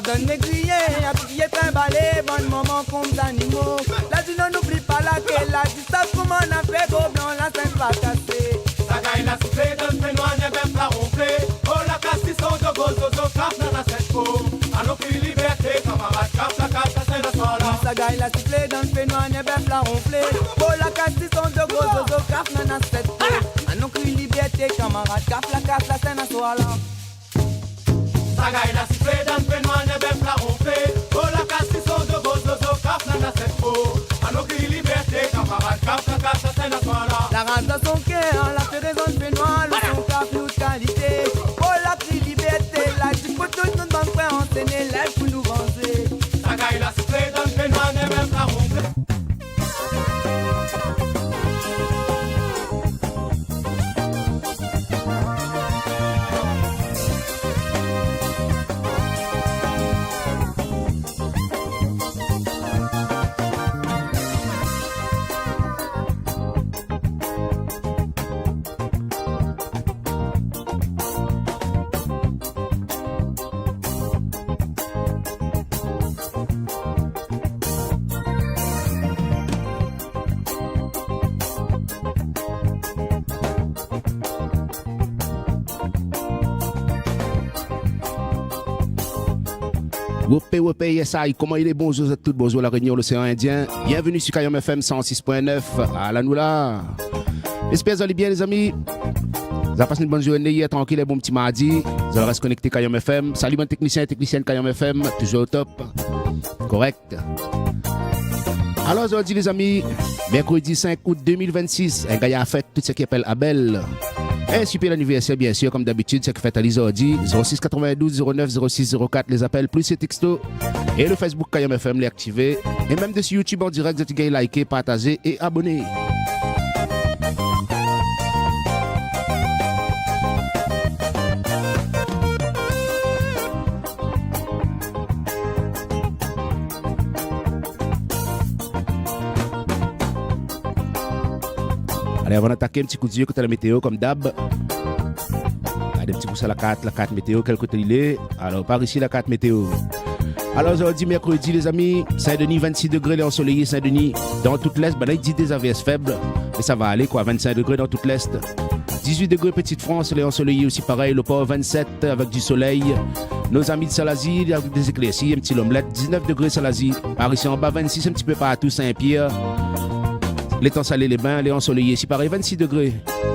donne les grillés, à crier trimbalé, bon moment comme d'animaux. La dit non n'oublie pas laquelle, la dit ça comment on a fait gros blanc, la scène va casser. Sagaï la soufflé, donne pénois, n'est même pas ronflé. Oh la casse, ils sont de gros zozo, cap dans la scène pour. À nos cris liberté, camarades, cap la casse, la scène à soir là. Sagaï la soufflé, donne pénois, n'est même pas ronflé. Oh la casse, ils sont de gros zozo, cap dans la scène pour. À nos cris liberté, camarades, cap la casse, la scène à soir là. Sagaï la soufflé, donne pénois, n'est même pas ronflé. Oh la casse, ils sont de gros zozo, cap dans la scène pour. À nos cris liberté, camarades, cap la casse, la scène à soir là. La race dans son cœur, la fédération de Benoît, le son cap, plus de qualité. Oh la cri liberté, la du poteau, nous banque prêt en scène, l'air pour nous vancer. Sagaï la soufflé, donne pénois, n'est même pas ronflé. Wopé, yes, aïe, comment il est? Bonjour à toutes, bonjour la Réunion, l'océan Indien. Bienvenue sur Kayom FM 106.9. À la noula. J'espère que vous allez bien, les amis. Vous avez passé une bonne journée hier, tranquille, un bon petit mardi. Vous allez rester connecté Kayom FM. Salut, mon technicien et technicienne Kayom FM. Toujours au top. Correct. Alors, aujourd'hui, les amis, mercredi 5 août 2026, un gars a fait tout ce qui appelle Abel. Un super anniversaire, bien sûr, comme d'habitude, c'est que fait à l'Isordi. 06 92 09 06 04, les appels, plus les textos. Et le Facebook Kayom FM, les activer. Et même dessus YouTube en direct, vous avez liké, partagé et abonné. Allez, avant d'attaquer un petit coup d'yeux côté la météo, comme d'hab. Allez, un petit coup sur la carte météo, quel côté il est. Alors, par ici, la carte météo. Alors, aujourd'hui, mercredi, les amis, Saint-Denis, 26 degrés, les ensoleillés, Saint-Denis. Dans toute l'Est, il dit des AVS faibles. Mais ça va aller, quoi, 25 degrés dans toute l'Est. 18 degrés, Petite-France, les ensoleillés aussi, pareil. Le port, 27, avec du soleil. Nos amis de Salazie, avec des éclaircies, un petit l'omelette. 19 degrés, Salazie. Par ici, en bas, 26, un petit peu partout, Saint-Pierre. L'étang salé, les bains, les ensoleillés, ici pareil, 26 degrés.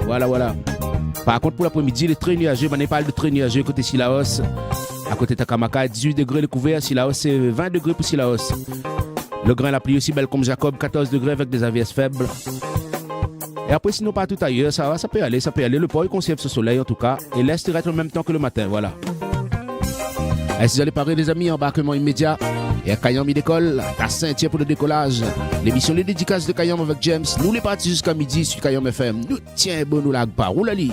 Voilà. Par contre, pour l'après-midi, les très nuageux, on n'est pas de très nuageux côté Silaos. À côté Takamaka, 18 degrés le couvert, Silaos, c'est 20 degrés pour Silaos. Le grain, la pluie aussi belle comme Jacob, 14 degrés avec des AVS faibles. Et après, sinon, partout ailleurs, ça peut aller. Le port, il conserve ce soleil en tout cas. Et l'Est reste en même temps que le matin, voilà. Allez, si vous allez parler, les amis, embarquement immédiat. Et à Kayom, il décolle, à Saint-Thierry pour le décollage. L'émission Les Dédicaces de Kayom avec James. Nous les partis jusqu'à midi sur Kayom FM. Nous tiens bon, nous lag pas. Roule à lit.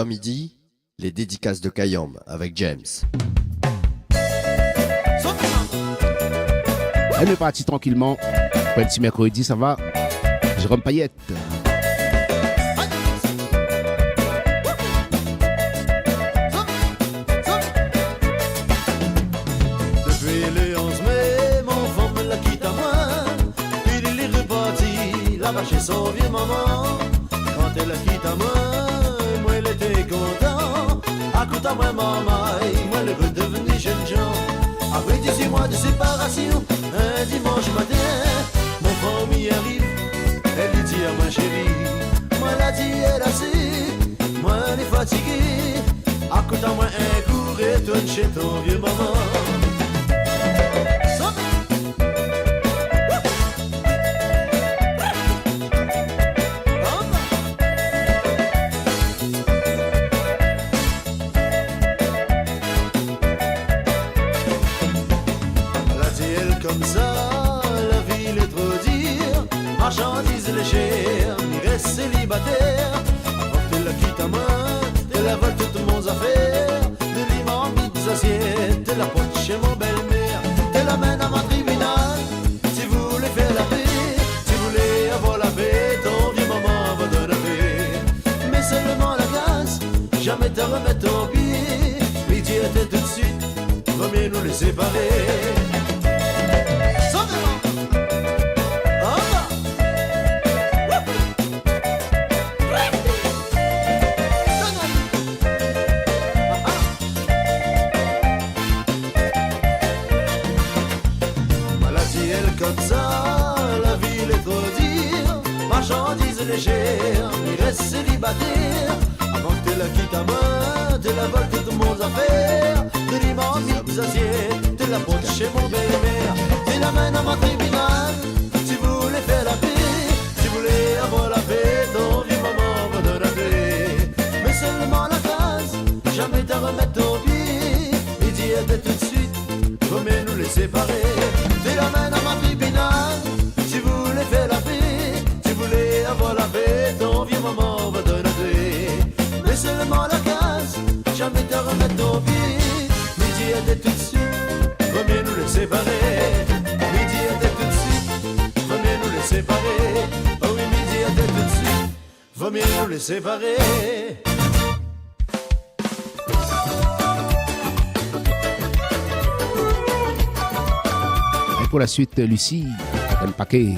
Midi, les dédicaces de Kayom avec James. Elle est partie tranquillement. Pour un petit mercredi, ça va. Jérôme Payette. Depuis le 11 mai, mon femme l'a quitté à moi. Puis il est reparti là-bas chez son vieux maman. Quand elle l'a quitté à moi, elle était content. À côté de moi, maman, moi, le veut devenir jeune gens. Après 18 mois de séparation, un dimanche matin, mon famille arrive. Elle lui dit à ma chérie, moi, la dit, elle a assez. Moi, elle est fatiguée. À côté de moi, un coup, retourne chez ton vieux maman. Comme ça, la ville est trop dure, marchandises légères, il reste célibataire, avant que la quitte à moi. mon affaire. De limon, mis assiettes, de la pote chez mon belle-mère. Te l'amène à mon tribunal, si vous voulez faire la paix. Si vous voulez avoir la paix, ton vieux maman va donner la paix. Mais seulement la casse, jamais te remettre au pied. Midi était tout de suite, vaut mieux nous les séparer. Légère, il reste célibataire. Avant que tu la quittes à moi, tu la voles toutes mon affaires. De limon, mis assiettes, tu la portes chez mon belle-mère. Tu l'amènes à mon tribunal, si vous voulez faire la paix. Si vous voulez avoir la paix, ton vieux maman va donner la paix. Mais seulement la case, jamais t'en remettre au pied. Il dit était tout de suite, vaut mieux nous les séparer. Tu l'amènes à mon tribunal, si vous voulez faire la paix. Avoir la paix, ton vieux maman va donner la paix. Mais seulement la case, jamais te remettre au pied. Midi était tout de suite, vaut mieux nous les séparer. Midi était tout de suite, vaut mieux nous les séparer. Oh oui, midi était tout de suite, vaut mieux nous les séparer. Et pour la suite, Lucie, un paquet.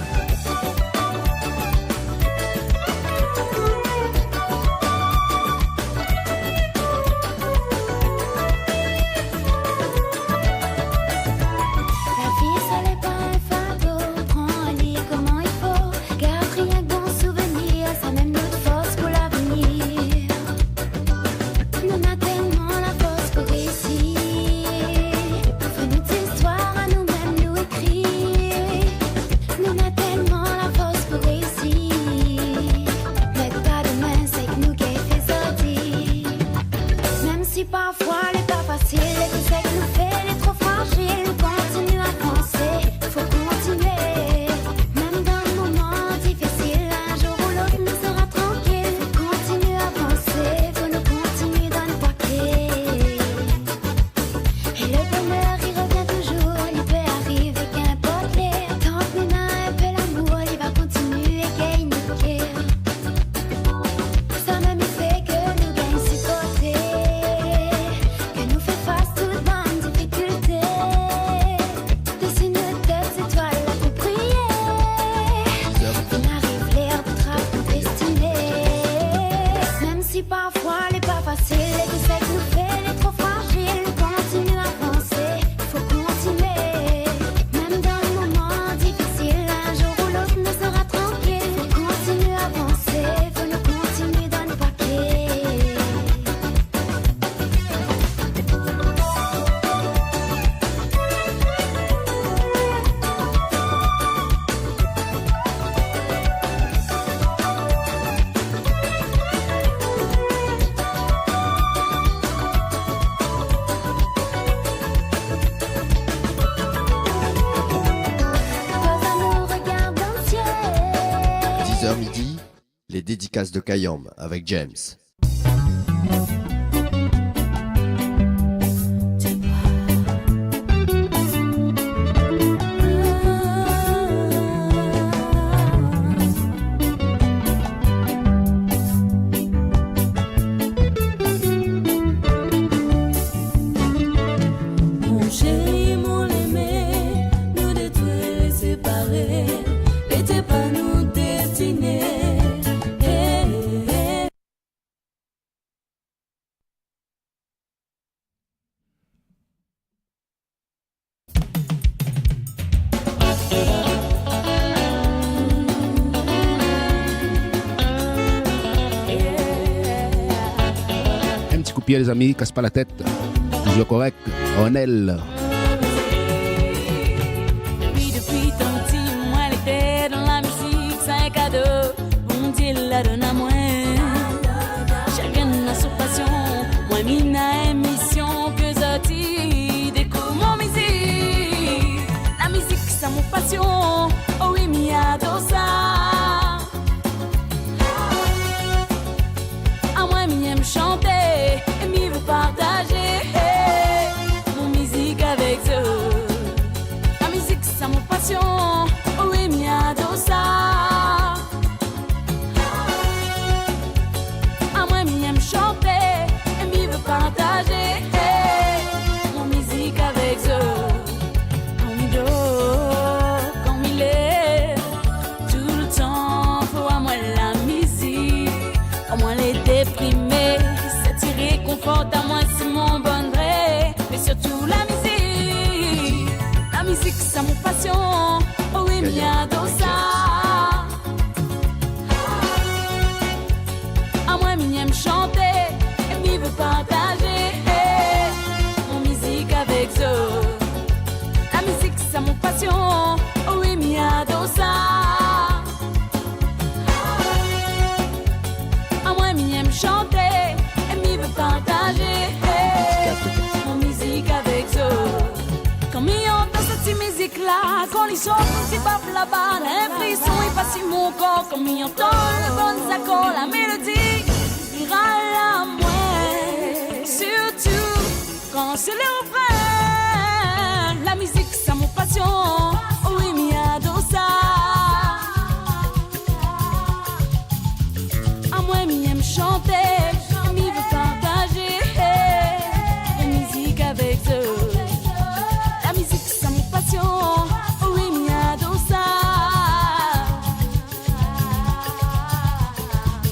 Dédicace de Kayam avec James. Mon chéri, mon aimé, nous détruire et séparer, n'était pas nous destinés. Pied les amis, casse pas la tête. Toujours correct. Onel. Puis depuis tant petit, moi elle était dans la musique, c'est un cadeau. Bon Dieu la donne à moi. Chacun a son passion. Moi mina émission que Zoti découvre mon musique. La musique c'est mon passion. Oh oui, mi adore ça. À moi mi aime chanter. Et mi veut faute à moi, c'est mon bon gré. Mais surtout la musique, c'est mon passion. Oh oui, mi adosa. À moi, mi aime chanter, et mi veut partager mon musique avec eux. La musique, c'est mon passion. Oh oui, mi adosa. À moi, mi aime chanter, et mi veut partager mon musique avec eux. Quand mi entend cette musique-là, quand les gens qui bavent là-bas, l'impression est passée mon corps. Quand mi entend le bon accord, la mélodie, il râle à moi. Surtout quand c'est le refrain, la musique c'est mon passion. Oh oui, mi adore ça. À moi, mi aime chanter, mi veut partager la musique avec eux. La musique c'est mon passion. Oh oui, mi adore ça.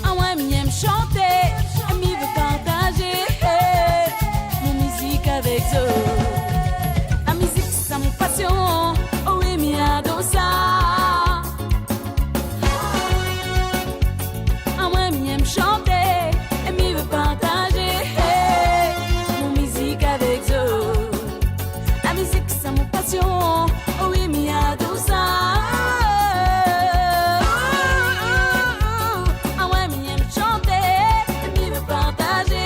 À moi, mi aime chanter, mi veut partager mon musique avec eux. La musique c'est mon passion. Oh oui, mi adore ça. À moi, mi aime chanter, et mi veut partager mon musique avec eux. La musique c'est mon passion. Oh oui, mi adore ça. À moi, mi aime chanter, et mi veut partager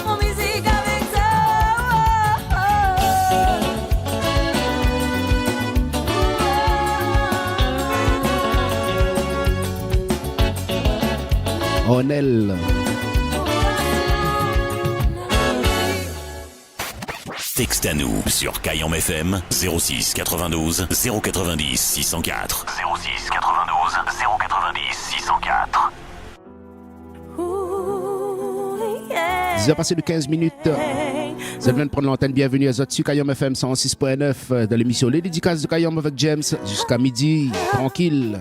mon musique avec Onel. Texte à nous sur Kayam FM 06 92 090 604. 06 92 090 604. 10 heures passées de 15 minutes. Vous venez de prendre l'antenne. Bienvenue à Zotu Kayam FM 106.9 dans l'émission Les Dédicaces de Kayam avec James jusqu'à midi. Tranquille.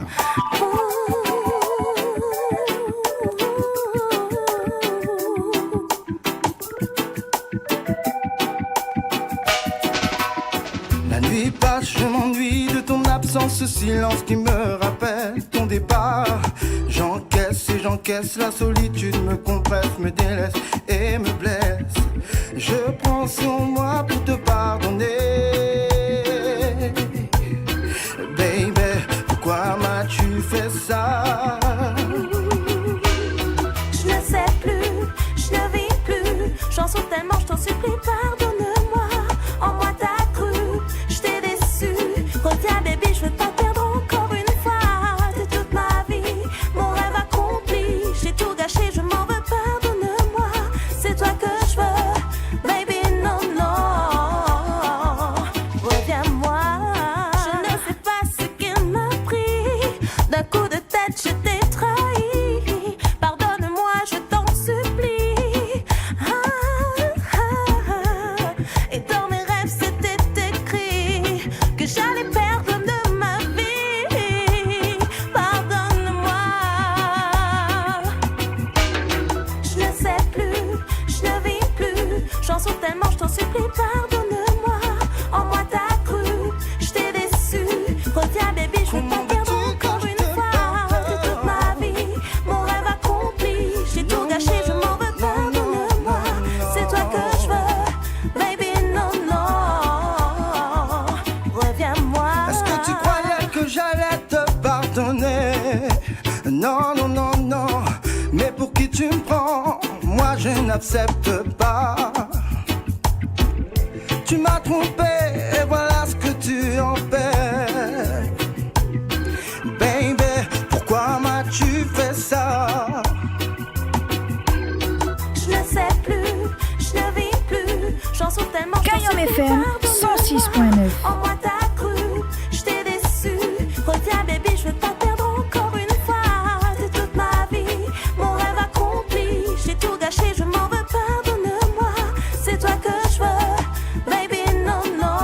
La nuit passe, je m'ennuie de ton absence, ce silence qui me rappelle ton départ. J'encaisse et j'encaisse, la solitude me compresse, me délaisse et me blesse. Je prends sur moi pour te pardonner. Baby, pourquoi m'as-tu fait ça? Je ne sais plus, je ne vis plus. J'en souffre tellement, je t'en supplie, pardonne-moi. En moi t'as cru, je t'ai déçu. Reviens baby, je veux pas perdre encore une fois de toute ma vie. Mon rêve accompli, j'ai tout gâché, je m'en veux, pardonne-moi. C'est toi que je veux, baby, non, non. Reviens-moi. Je ne sais pas ce qu'il m'a pris. D'un coup de tête, je t'ai trahi. Pardonne-moi, je t'en supplie. Et dans mes rêves, c'était écrit que j'allais perdre l'homme de ma vie. Pardonne-moi. Je ne sais plus, je ne vis plus. J'en souffre tellement, je t'en supplie, pardonne-moi. En moi t'as cru, je t'ai déçu. Reviens baby, je veux pas perdre encore une fois de toute ma vie. Mon rêve accompli, j'ai tout gâché, je m'en veux, pardonne-moi. C'est toi que je veux, baby, non, non. Reviens-moi. Est-ce que tu croyais que j'allais te pardonner? Non, non, non, non. Mais pour qui tu me prends? Moi je n'accepte pas. Tu m'as trompé et voilà ce que tu en fais. Baby, pourquoi m'as-tu fait ça? Je ne sais plus, je ne vis plus. J'en souffre tellement. Kayam FM 106.9. En moi t'as cru, je t'ai déçu. Reviens baby, je veux pas perdre encore une fois de toute ma vie. Mon rêve accompli, j'ai tout gâché, je m'en veux, pardonne-moi. C'est toi que je veux, baby, non, non.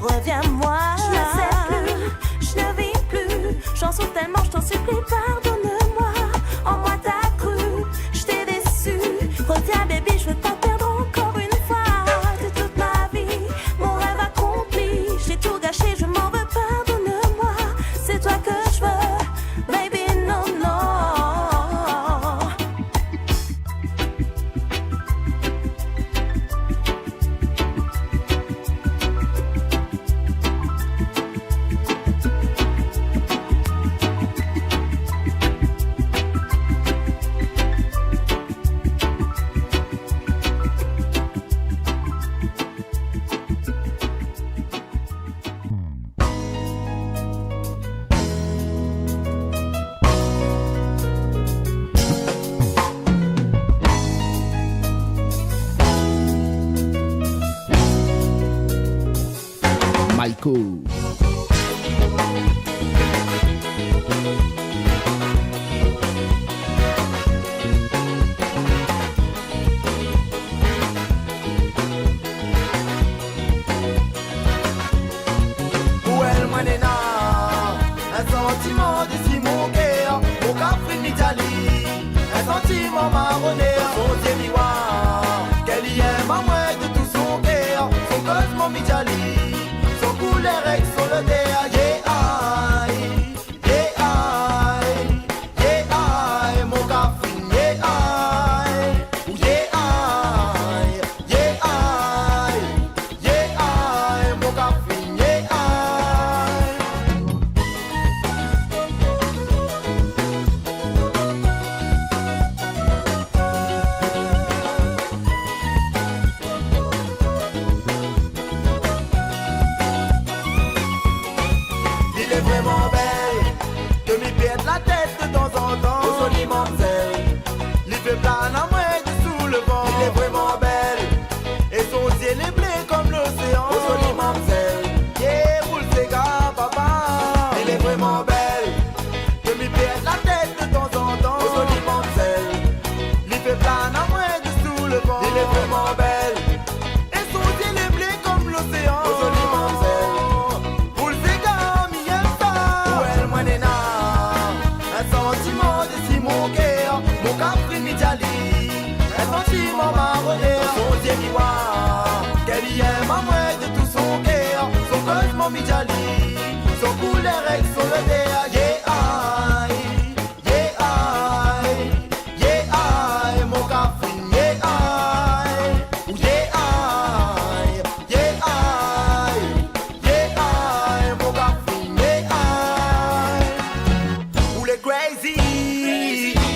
Reviens-moi. Je ne sais plus, je ne vis plus. J'en souffre tellement, je t'en supplie, pardonne-moi. En moi t'as cru, je t'ai déçu. sentiment de Simon Guerre, mon café Mitali, un sentiment marronné, son Dieu miroir, qu'elle y aime à moi de tout son cœur, son cosmo Mitali, son couleur avec son le déa, yeah, aïe, yeah, aïe, yeah, aïe, mon café, yeah, aïe, yeah, aïe, yeah, aïe, yeah, aïe, mon café, yeah, aïe. Il est vraiment belle, que m'y pète la tête de temps en temps. Au joli mamselle, il fait plan à moi sous le vent. Il est vraiment belle, et son ciel est bleu comme l'océan. Au joli mamselle, yeah, roule ses gars, papa. Il est vraiment belle, que m'y pète la tête de temps en temps. Au joli mamselle, il fait plan à moi sous le vent. Il est vraiment belle, et son ciel est bleu comme l'océan. Au joli mamselle, roule ses gars, mi aime ça. Où elle moi nena, un sentiment de Simon Guerre, mon capri Mitali, un sentiment marronné, son Dieu miroir, qu'elle y aime à moi de tout son cœur, son cosmo Mitali, son couleur avec son le déa, yeah, aïe, yeah, aïe, yeah, aïe, mon capri, yeah, aïe, yeah, aïe, yeah, aïe, yeah, aïe, mon capri, yeah, aïe. Ou les crazy,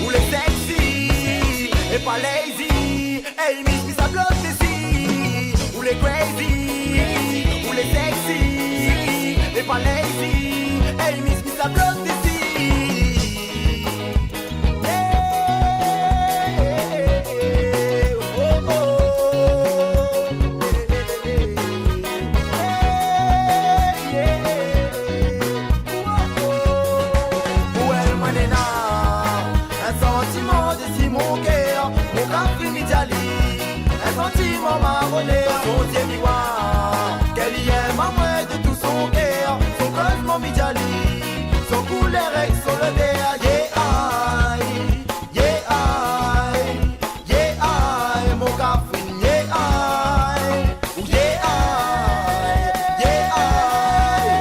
ou les sexy, et pas lazy, hey miss ça bloque ici. Ou les crazy, ou les sexy, et pas lazy, hey miss ça bloque ici. Yeah, oh, oh, yeah, où elle moi nena, un sentiment de Simon Guerre, mon café Mitali, un sentiment marronné, son Dieu miroir, qu'elle y aime à moi de tout son cœur, son cosmo Mitali, son couleur avec son le déa, yeah, aïe, yeah, aïe, yeah, aïe, mon café, yeah, aïe, yeah, aïe, yeah, aïe,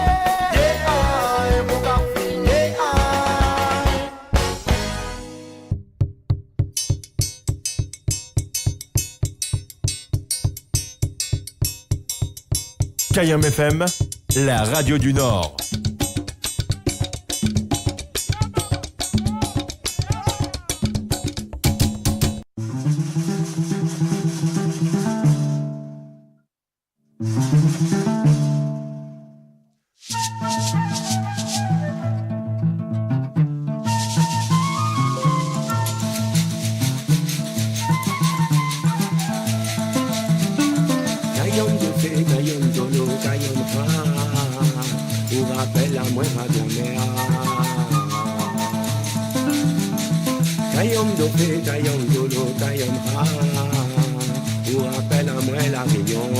yeah, aïe, mon café, yeah, aïe. Kayam FM, la radio du Nord. Kayom de fée, kayom dolo, kayom ha, ou rappelle à moi ma grand-mère. Kayom de fée, kayom dolo, kayom ha, ou rappelle à moi la réunion.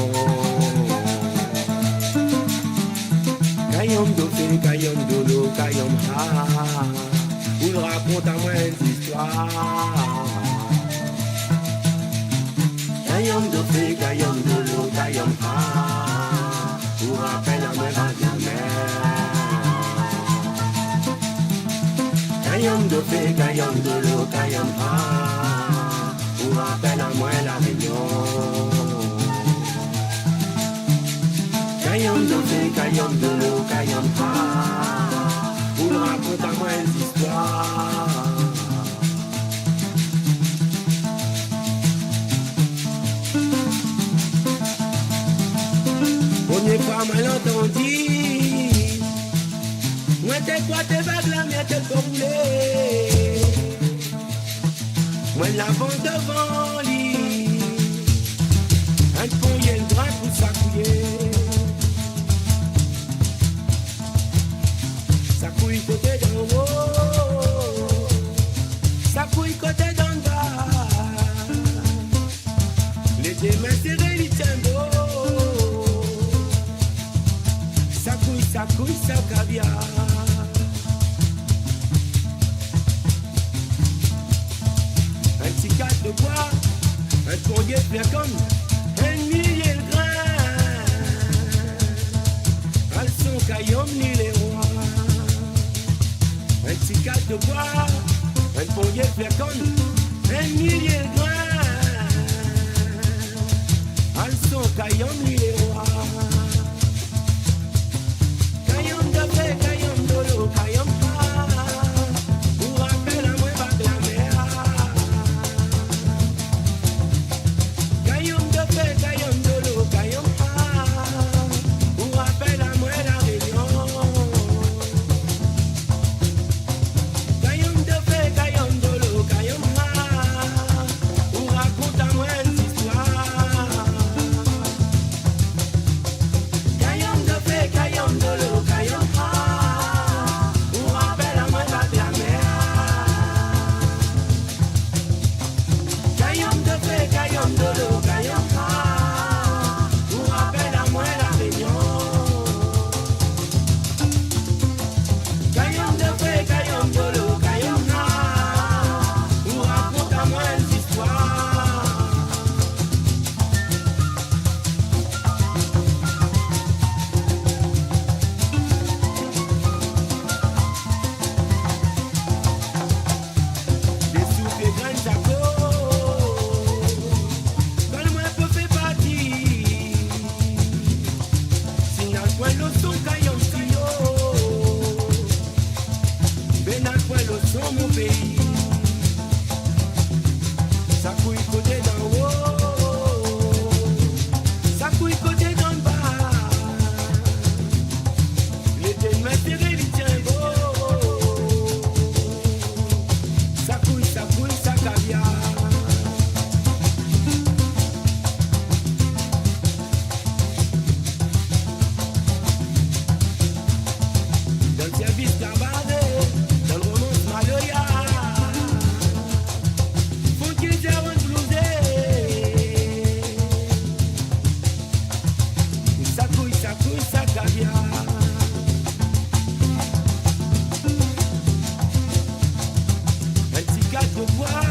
Kayom de fée, kayom dolo, kayom ha, ou raconte à moi une histoire. Kayom do fe, kayom do lo, kayom ha, ou rappelle à moi ma grand-mère. Kayom do fe, kayom do lo, kayom ha, ou rappelle à moi la réunion. Kayom do fe, kayom do lo, kayom ha, ou raconte à moi une histoire. On n'est pas mal entendu. Moi t'es quoi t'es vague la mienne t'es pas roulé. Moi l'avant devant lui. Un poney le bras pour s'accouiller. Ça couille côté d'en haut. Ça couille côté d'en bas. Les deux mains serrées les tiennent beau. Ça couille, ça caviar. pourriez faire comme un millier de grains. Elles sont caillons ni les rois. Un petit cadre de bois, elles pourriez faire comme un millier de grains. Elles sont caillons ni les rois. Caillons de paix, caillons de l'eau, caillons pas. Pour rappel à moi, pas de la mer. Caillons de paix, caillons de l'eau, caillons pas. Pour rappel à moi, la réunion. Caillons de paix, caillons de l'eau, caillons pas. Pour raconter à moi une histoire. Caillons de paix, caillons de l'eau, caillons pas. Pour rappel à moi, pas de la mer. Caillons de paix, caillons de l'eau, caillons pas. Pour rappel à moi, la réunion. Caillons de paix, caillons de l'eau, caillons pas. Pour raconter à moi une histoire. Des soupes et graines d'agneau, dans le moins peu fait partie. Si n'a point le son caillon caillot, ben n'a point le son mon pays. Ça couille côté d'en haut, ça couille côté d'en bas. L'été de m'intérêt, il tient beau. Ça couille, ça caviar. Dans le service carbadé, dans le romance maloya, faut qu'il y ait un blousé. Ça couille, ça caviar. Un petit cadre de bois,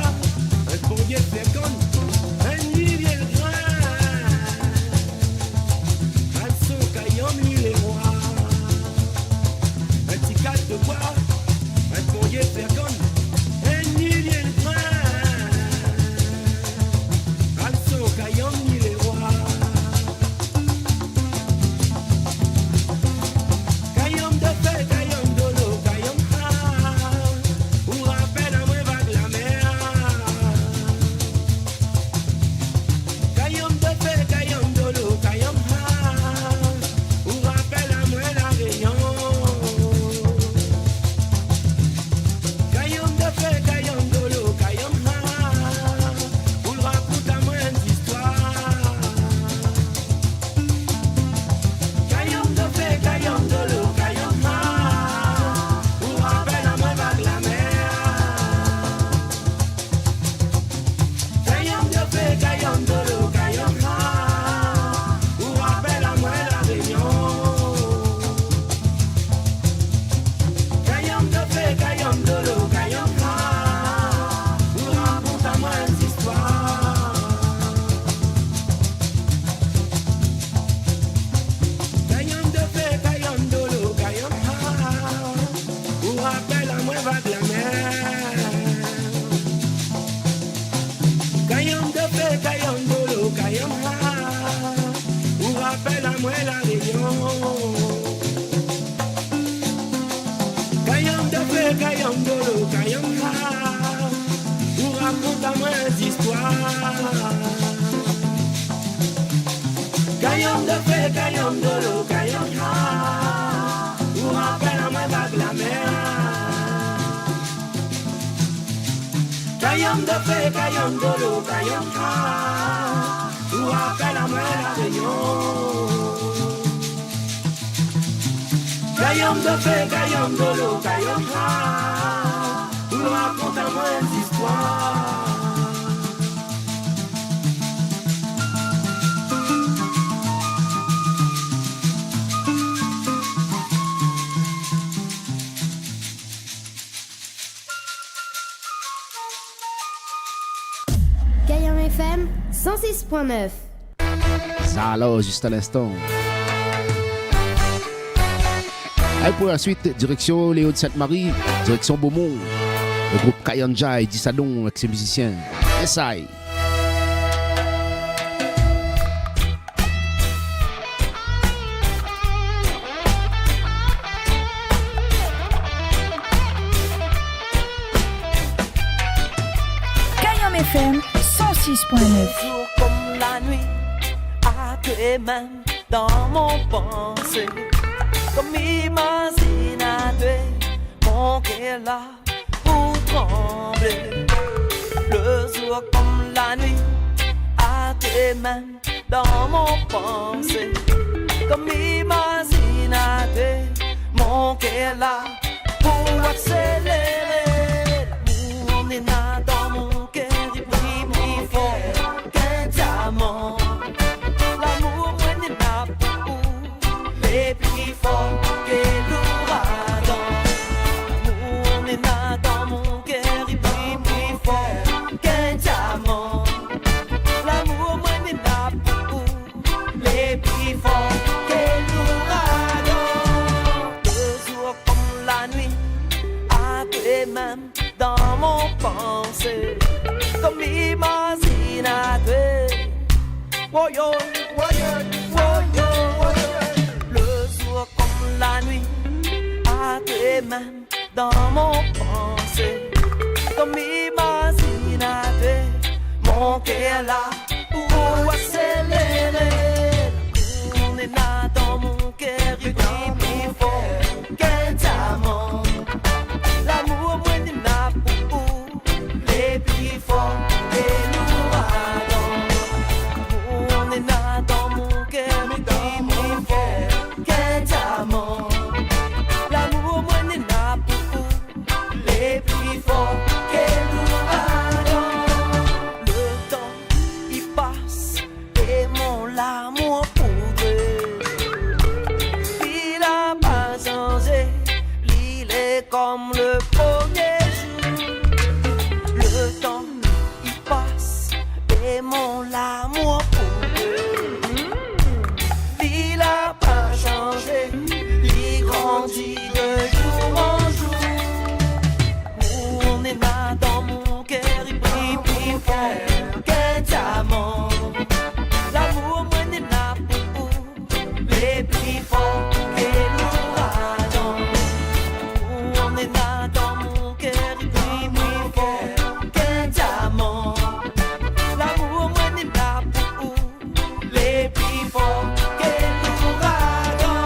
un bourbier de féconde, un millier de grains. Elles sont caillons ni les rois. Un petit cadre de bois, un bourbier de féconde, un millier de grains. Elles sont caillons ni les rois. Caillons de paix, caillons de l'eau, caillons pas. Pour rappel à moi, vague la mer. Caillons de paix, caillons de l'eau, caillons pas. Pour rappel à moi, la réunion. Caillons de paix, caillons de l'eau, caillons pas. Pour raconter à moi une histoire. Caillons de paix, caillons de l'eau, caillons pas. Pour rappel à moi, vague la mer. Caillons de paix, caillons de l'eau, caillons pas. Pour rappel à moi, la réunion. Caillons de paix, caillons de l'eau, caillons pas. Pour raconter à moi une histoire. Caillons de paix, caillons de l'eau, caillons pas. Pour rappel à moi, vague la mer. Caillons de paix, caillons de l'eau, caillons pas. Pour rappel à moi, la réunion. Caillons de paix, caillons de l'eau, caillons pas. Pour raconter à moi une histoire. Caillons de paix, caillons de l'eau, caillons pas. Pour rappel à moi, vague la mer. Caillons de paix, caillons de l'eau, caillons pas. Pour rappel à moi, la réunion. Caillons de paix, caillons de l'eau, caillons pas. Pour raconter à moi une histoire. Cayenne FM 106.9. Ça alors, juste à l'instant. Et pour la suite, direction Léo de Sainte-Marie, direction Beaumont, le groupe Kayanja et Dissadon avec ses musiciens. SI. Kayam FM 106.9. Jour comme la nuit, à tes mains dans mon pensée. Comme imagine à toi, mon cœur là pour trembler. Le jour comme la nuit, à tes mains dans mon pensée. Comme imagine à toi, mon cœur là pour accélérer. L'amour n'est là dans mon cœur, il brille plus fort qu'un diamant. L'amour n'est là pour les plus fort que l'ouragan. L'amour n'est là dans mon cœur, il brille plus fort qu'un diamant. L'amour n'est là pour les plus forts que l'ouragan. Le jour comme la nuit, à tes mains dans mon pensée. Comme imagine à toi. Woyo, woyo, woyo, woyo. Le jour comme la nuit, à tes mains dans mon pensée. Comme imagine à toi, mon cœur là pour accélérer. On est là dans mon cœur, il brille plus fort qu'un diamant. L'amour moi n'est là pour les plus forts et l'ouragan. On est là dans mon cœur, il brille plus fort qu'un diamant. L'amour moi n'est là pour les plus forts que l'ouragan. Le temps il passe et mon l'amour pour il a pas changé, il est comme le premier jour. Le temps il passe et mon l'amour pour il a pas changé, il grandit de jour en jour. On est là dans mon cœur, il brille plus fort qu'un diamant. L'amour moi n'est là pour les plus forts que l'ouragan. On est là dans mon cœur, il brille plus fort qu'un diamant. L'amour moi n'est là pour les plus forts que l'ouragan.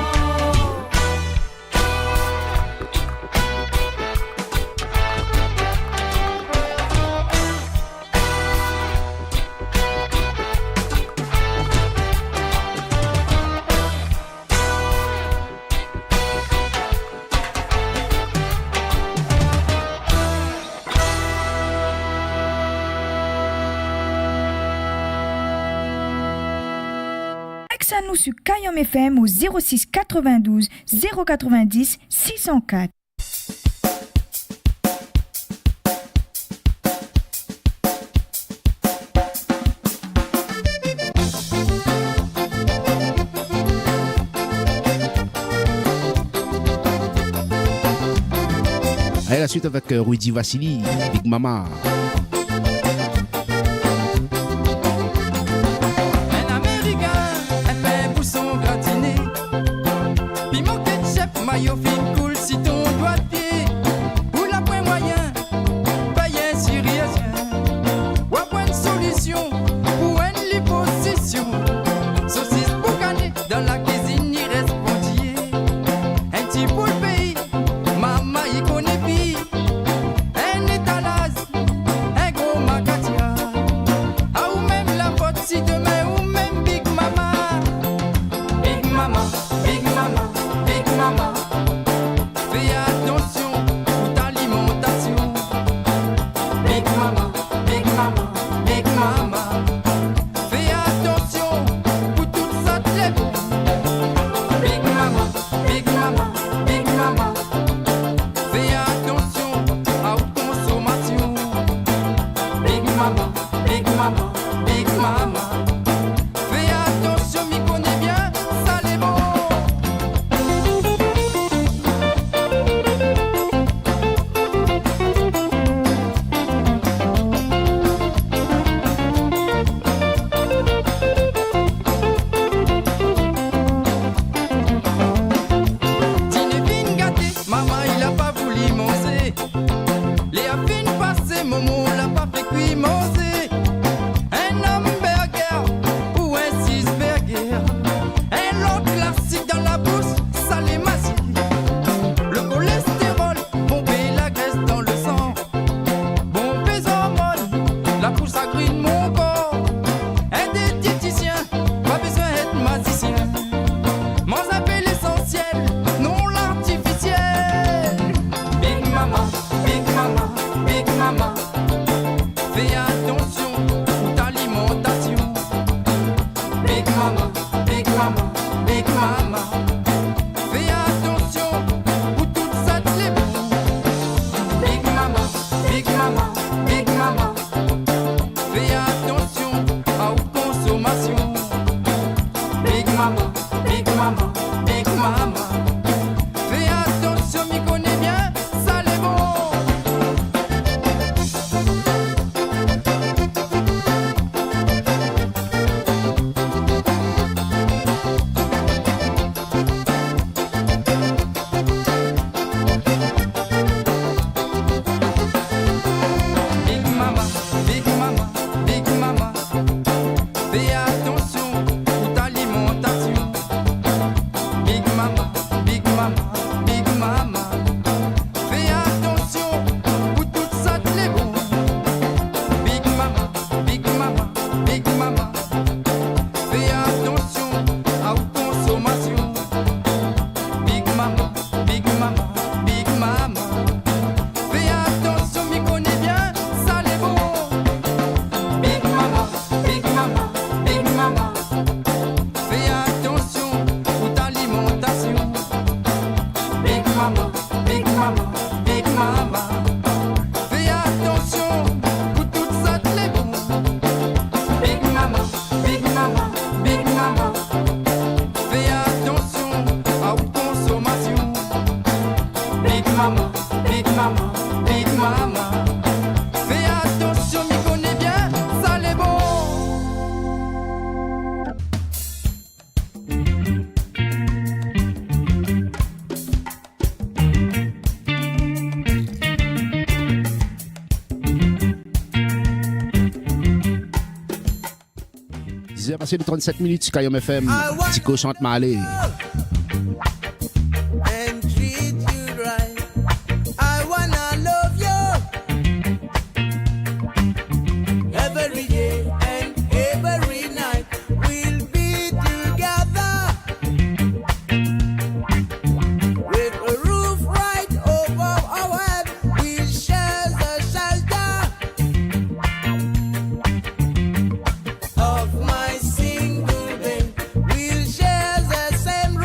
À nous sur Kayam FM au 06 92 090 604. Allez, la suite avec Rudy Vassili, Big Mama. Maillot fin cool si ton doigt de pied ou la point moyen, payen syrien. Ou à point de solution ou une liposuction. Saucisse boucanée dans la cuisine, il reste pontillé. Un petit pour le pays, maman y connaît pis. Un étalage manger. Les affines passées, Momo l'a pas fait cuire manger. Un hamburger ou un cheeseburger. Un lot classique dans la bouche, salé magie. Le cholestérol, bomber la graisse dans le sang. Bomber les hormones, la pousse à green mon corps. Un des diététiciens, pas besoin d'être magicien. M'en appelle l'essentiel, non l'artificiel. Big mama, big mama, big mama. Fais attention à ta alimentation. Big mama, big mama, big mama. Fais attention pour tout ça te les bon. Big mama, big mama, big mama. Fais attention à vos consommations. Big mama, big mama, big mama. Fais attention, m'y connais bien, ça les bon. Big mama, big mama, big mama. Fais attention pour ta alimentation. Big mama, big mama, big mama. Fais attention pour tout ça te les bon. Big mama, big mama, big mama. Fais attention à vos consommations. Big mama, big mama, big mama. Fais attention, m'y connais bien, ça les bon. Big mama, big mama, big mama. Fais attention pour ta alimentation. Big mama, big mama, big mama. Fais attention pour tout ça te les bon. Big mama, big mama, big mama. Fais attention à vos consommations. Big mama, big mama, big mama. Fais attention, m'y connais bien, ça les bon. Ils ont passé de 37 minutes sur Kayom FM. Tico chante Malé. And treat you right. I wanna love you every day and every night. We'll be together with a roof right over our head. We'll share the shelter of my single bed. We'll share the same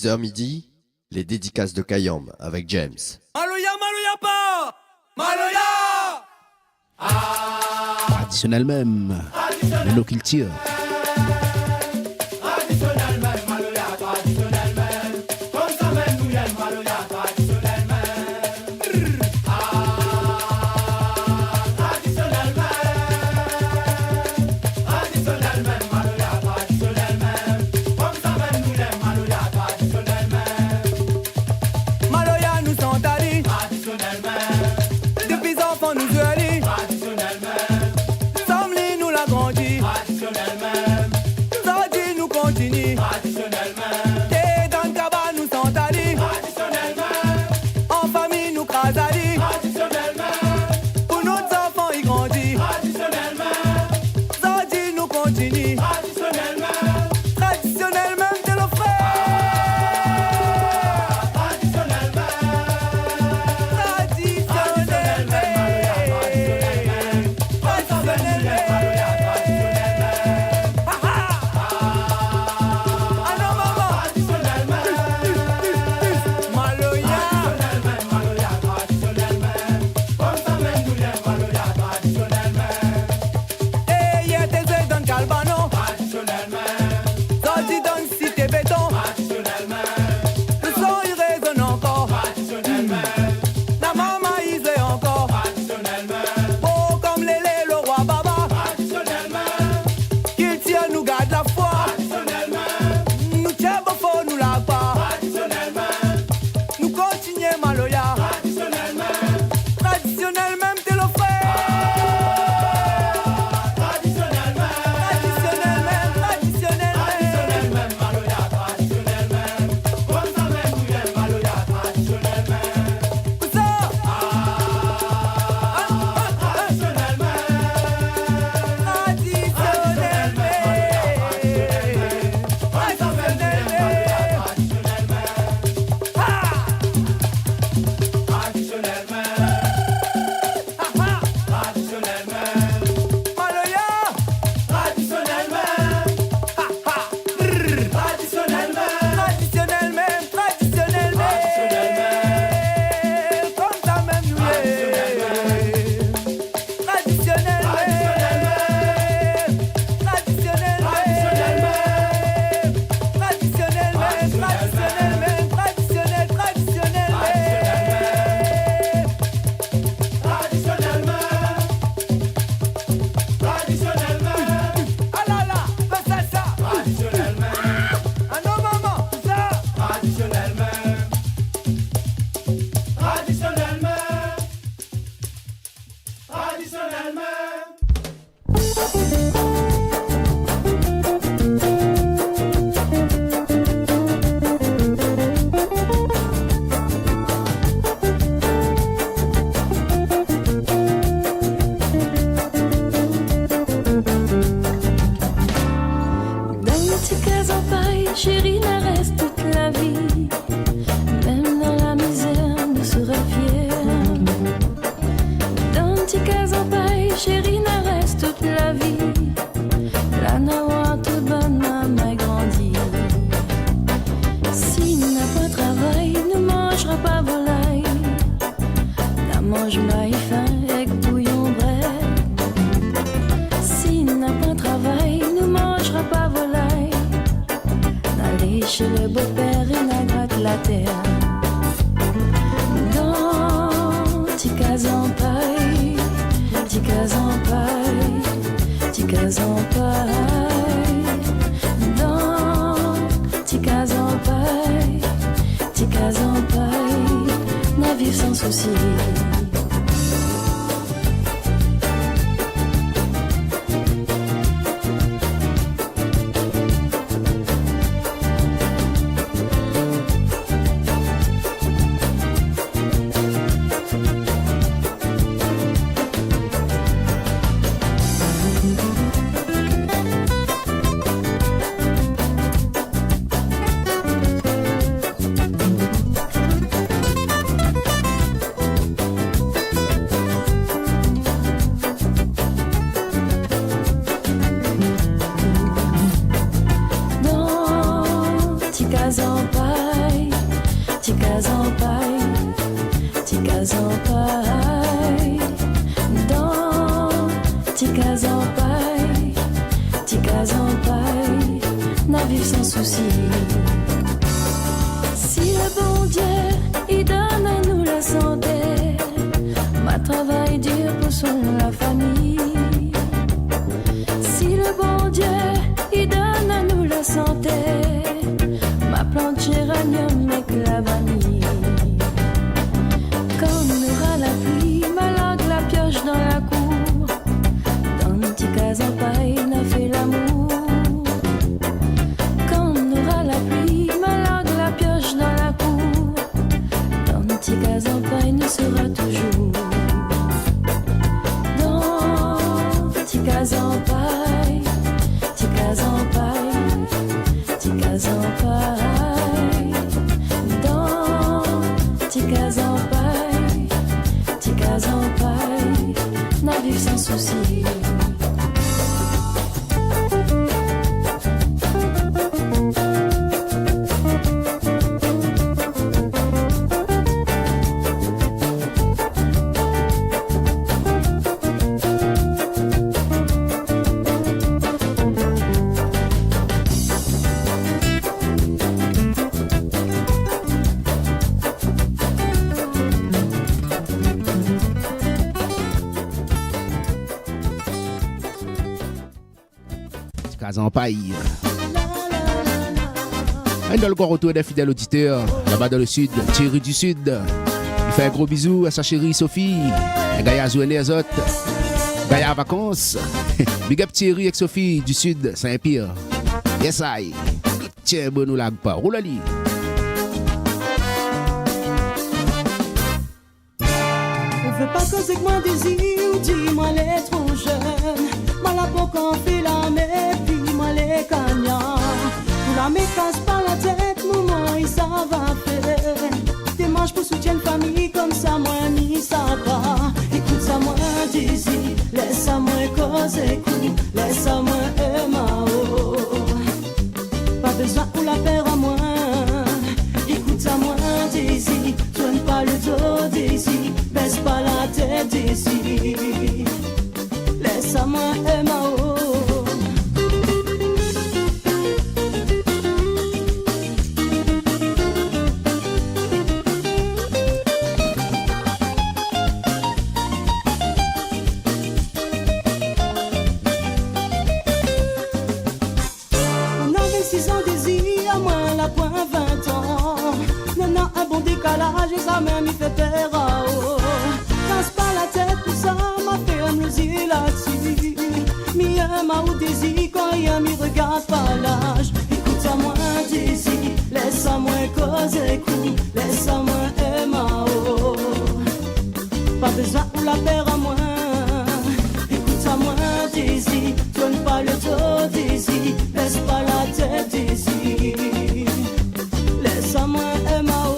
10h midi, les dédicaces de Kayam avec James. Maloya, Maloya pas Maloya Traditionnel même, le lot qu'il tire. Albano souci. Empire. Un dans le grand retour des fidèles auditeurs, là-bas dans le sud, Thierry du Sud. Il fait un gros bisou à sa chérie Sophie, un gars à Zouane les autres, gars à vacances. Big up Thierry avec Sophie du Sud, Saint-Pierre. Yes, I. Tiens, bon, nous lag pas. Roulali. On veut pas causer que moi désir, dis-moi les trop jeune. Moi la peau qu'on fait la mer, puis moi les cagnards. Pour la me casse pas la tête, maman, et ça va faire. Démarche pour soutien de famille, comme ça, moi, ni ça va. Écoute ça, moi, désir, laisse ça, moi, causer coup, laisse ça, moi, MAO. Pas besoin pour la faire à moi. Écoute ça, moi, désir, tourne pas le dos, désir, baisse pas la tête, désir. Laisse à moi, MAO. On a 26 ans, désir, à moi, la point 20 ans. Non, non, un bon décalage, et ça même, il fait peur à haut. Casse pas la tête, tout ça, ma ferme le ziel là-dessus. Mi ma ou désir, quand y'a mi regarde pas l'âge. Écoute à moi, désir, laisse à moi causer coup, laisse à moi MAO. Pas besoin pour la faire à moi. Écoute à moi, désir, tourne pas le dos, désir, laisse pas la tête, désir. Laisse à moi MAO.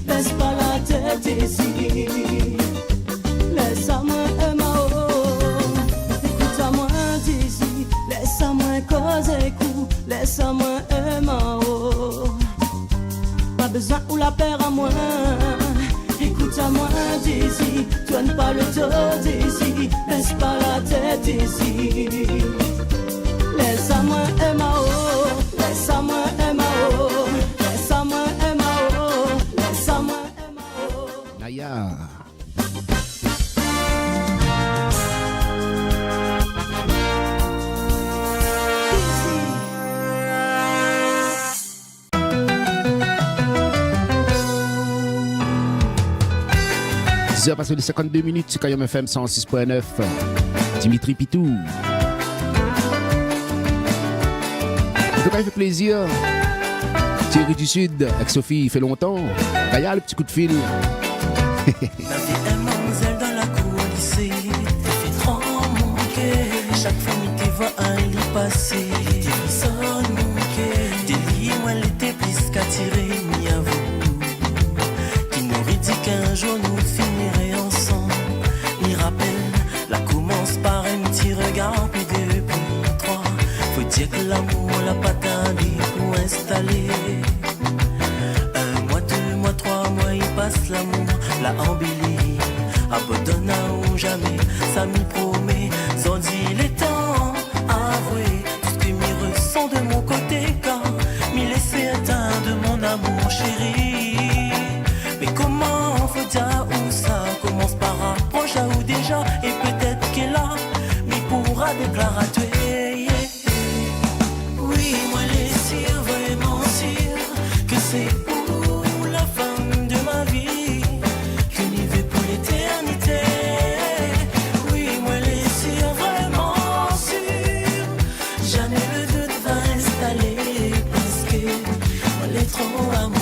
Baisse pas la tête, désir. cause coup, laisse-moi aimer. Pas besoin ou la paire à moi. Écoute à moi d'ici, tourne pas le dos d'ici, laisse pas la tête ici. Laisse-moi aimer, laisse-moi aimer, laisse-moi aimer, laisse-moi aimer. Naya. Heures passées de 52 minutes, c'est Kayam FM 106.9. Dimitri Pitou. En tout cas, il fait plaisir. Thierry du Sud, avec Sophie, il fait longtemps. D'ailleurs, le petit coup de fil. La vie est mademoiselle dans la cour au lycée. T'es fait trop manquer. Chaque fois que tu vois un lit passer, t'es sonne manquer. Des lits où elle était plus qu'attirée, ni à vous. Qui m'aurait dit qu'un jour nous finirions ensemble. Il rappelle, la commence par un petit regard, puis deux, puis trois. Faut dire que l'amour l'a pas tardé pour installer. Un mois, 2 mois, 3 mois, il passe l'amour, la embellie. Abandonne ou jamais, ça m'y promet. Sans dit les temps, avoué, tout ce que m'y ressent de mon côté, car m'y laisser atteindre mon amour chéri. Mais comment faut dire où ça commence par approche ou déjà, et peut-être qu'elle a, mais pourra déclarer à toi. Oui, moi les sûr, vraiment sûr, que c'est pour la femme de ma vie, que n'y vais pour l'éternité. Oui, moi les sûr, vraiment sûr, jamais le doute va installer, parce que on l'est trop amoureux.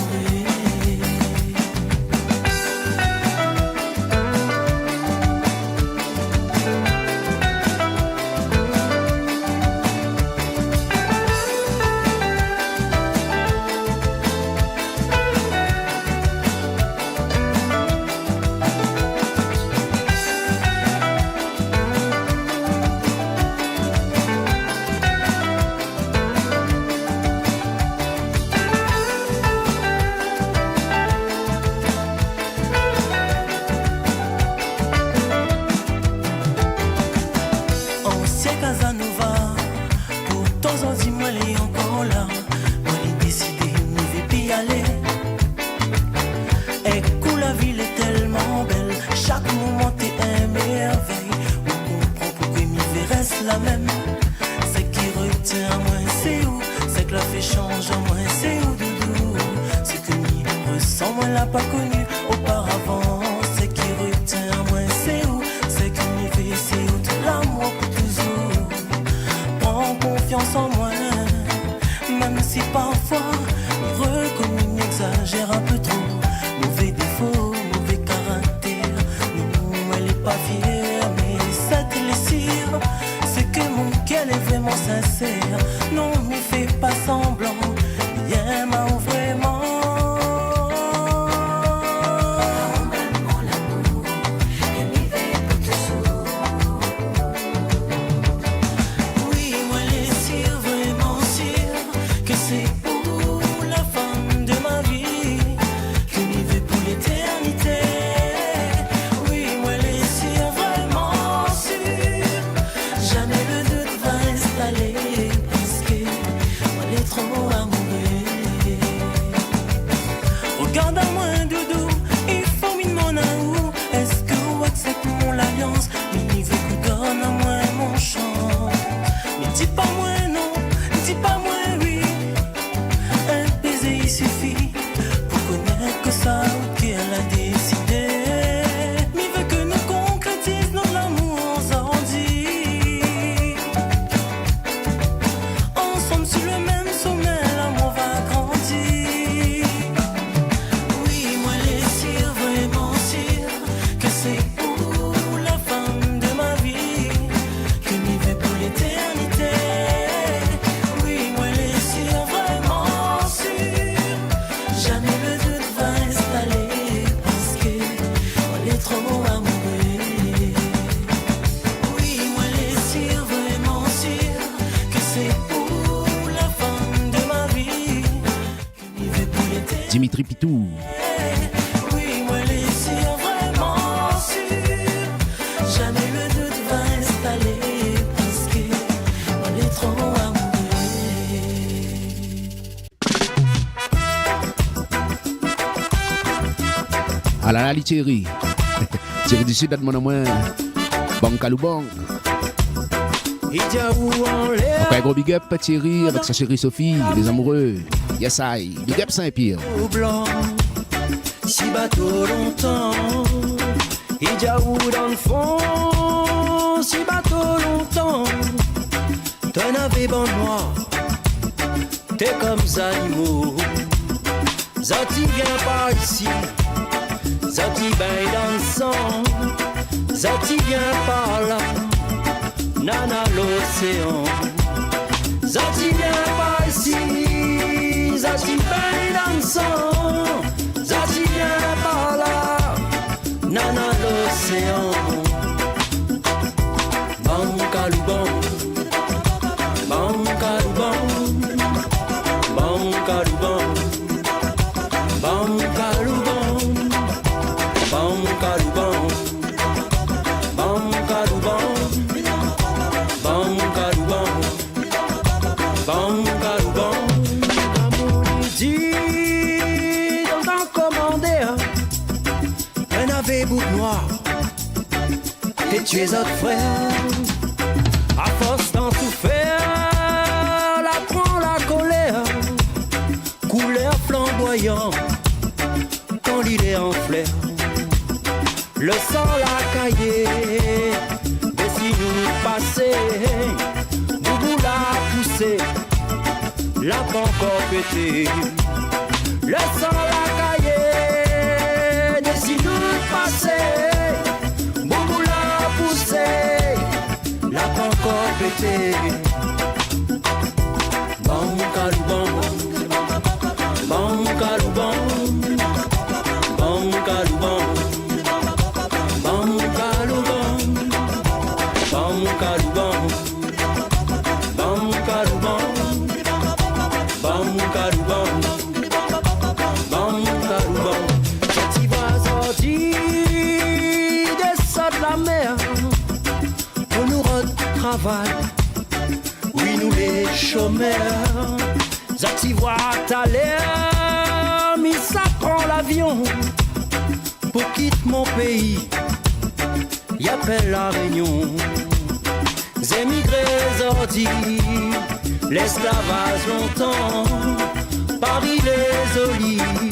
Ancien Casanova, pour temps en dit moi les encore là. Moi les décidé, m'y vais puis aller. Et que la ville est tellement belle, chaque moment t'es un merveille. On comprend pourquoi m'y vais reste la même. C'est qui retient à moi, c'est où? C'est que la fait change en moi, c'est où doudou? Ce que m'y ressent, moi l'a pas connu auparavant. C'est qui retient à moi, c'est où? C'est que m'y vais, c'est où? De l'amour pour toujours. Prends confiance en moi, même si parfois m'y reconnue, exagère un peu trop. Mauvais défaut, mauvais caractère, non, elle est pas fière, mais cette blessure, c'est que mon cœur est vraiment sincère. Non, m'y fais pas semblant, il aime vraiment. Oui, moi les sûr, vraiment sûr, que c'est pour la femme de ma vie, que m'y vais pour l'éternité. Oui, moi les sûr, vraiment sûr, jamais le doute va installer, parce que moi les trop amoureux. Regarde à moi doudou, il faut m'y demander où. Est-ce que vous acceptez mon alliance? M'y veut que donne à moi mon chant. Mais dis pas moi non, dis pas moi oui. Un baiser il suffit pour connaître que ça ou qu'elle a décidé. M'y veut que nous concrétisons notre amour ensemble. Ensemble sur le même sommet, l'amour va grandir. Oui, moi les sûr, vraiment sûr, que c'est pour la femme de ma vie, que m'y vais pour l'éternité. Oui, moi les sûr, vraiment sûr, jamais le doute va installer, parce que on est trop amoureux. Oui, moi les sûr, vraiment sûr, que c'est pour Dimitri Pitou. Oui, moi les sûr, vraiment sûr. Jamais le doute va installer parce que on est trop amoureux. Ah là là, les Thierry. Thierry du Sud, à mon moins. Bon Kaloubong. Encore un gros big up Thierry avec sa chérie Sophie, les amoureux. Yes I, big up Saint-Pierre. Blanc, si bateau longtemps, et Jaou dans le fond, si bateau longtemps, t'en avais bon noir, t'es comme animaux, Zati vient par ici, Zati bain dans le sang, Zati vient par là. Nana l'océan, Zati vient par ici, Zati bain dans le sang, Zati vient par là, Nana l'océan. Bam Kaloubong, Bam Kaloubong, Bam Kaloubong, Bam Kaloubong, Bam Kaloubong, Bam Kaloubong. Noir, et tu es autre frère. À force d'en souffrir, la prend la colère, couleur flamboyant quand l'île est en fleur. Le sang la caillé, dessine-nous passer, boubou la poussé, la pas encore pété. Le sang la caillé, Boubou l'a poussé, l'a pas encore pété. Bam Kaloubong, Bam Kaloubong, Bam Kaloubong, Bam Kaloubong, Bam Kaloubong, Bam Kaloubong, Bam Kaloubong, Bam Kaloubong. La mer, on nous retravaille, oui nous les chômeurs, Zati voit ta l'air, mais ça prend l'avion, pour quitter mon pays, y appelle la Réunion, émigrés ordi, l'esclavage longtemps, Paris les olives,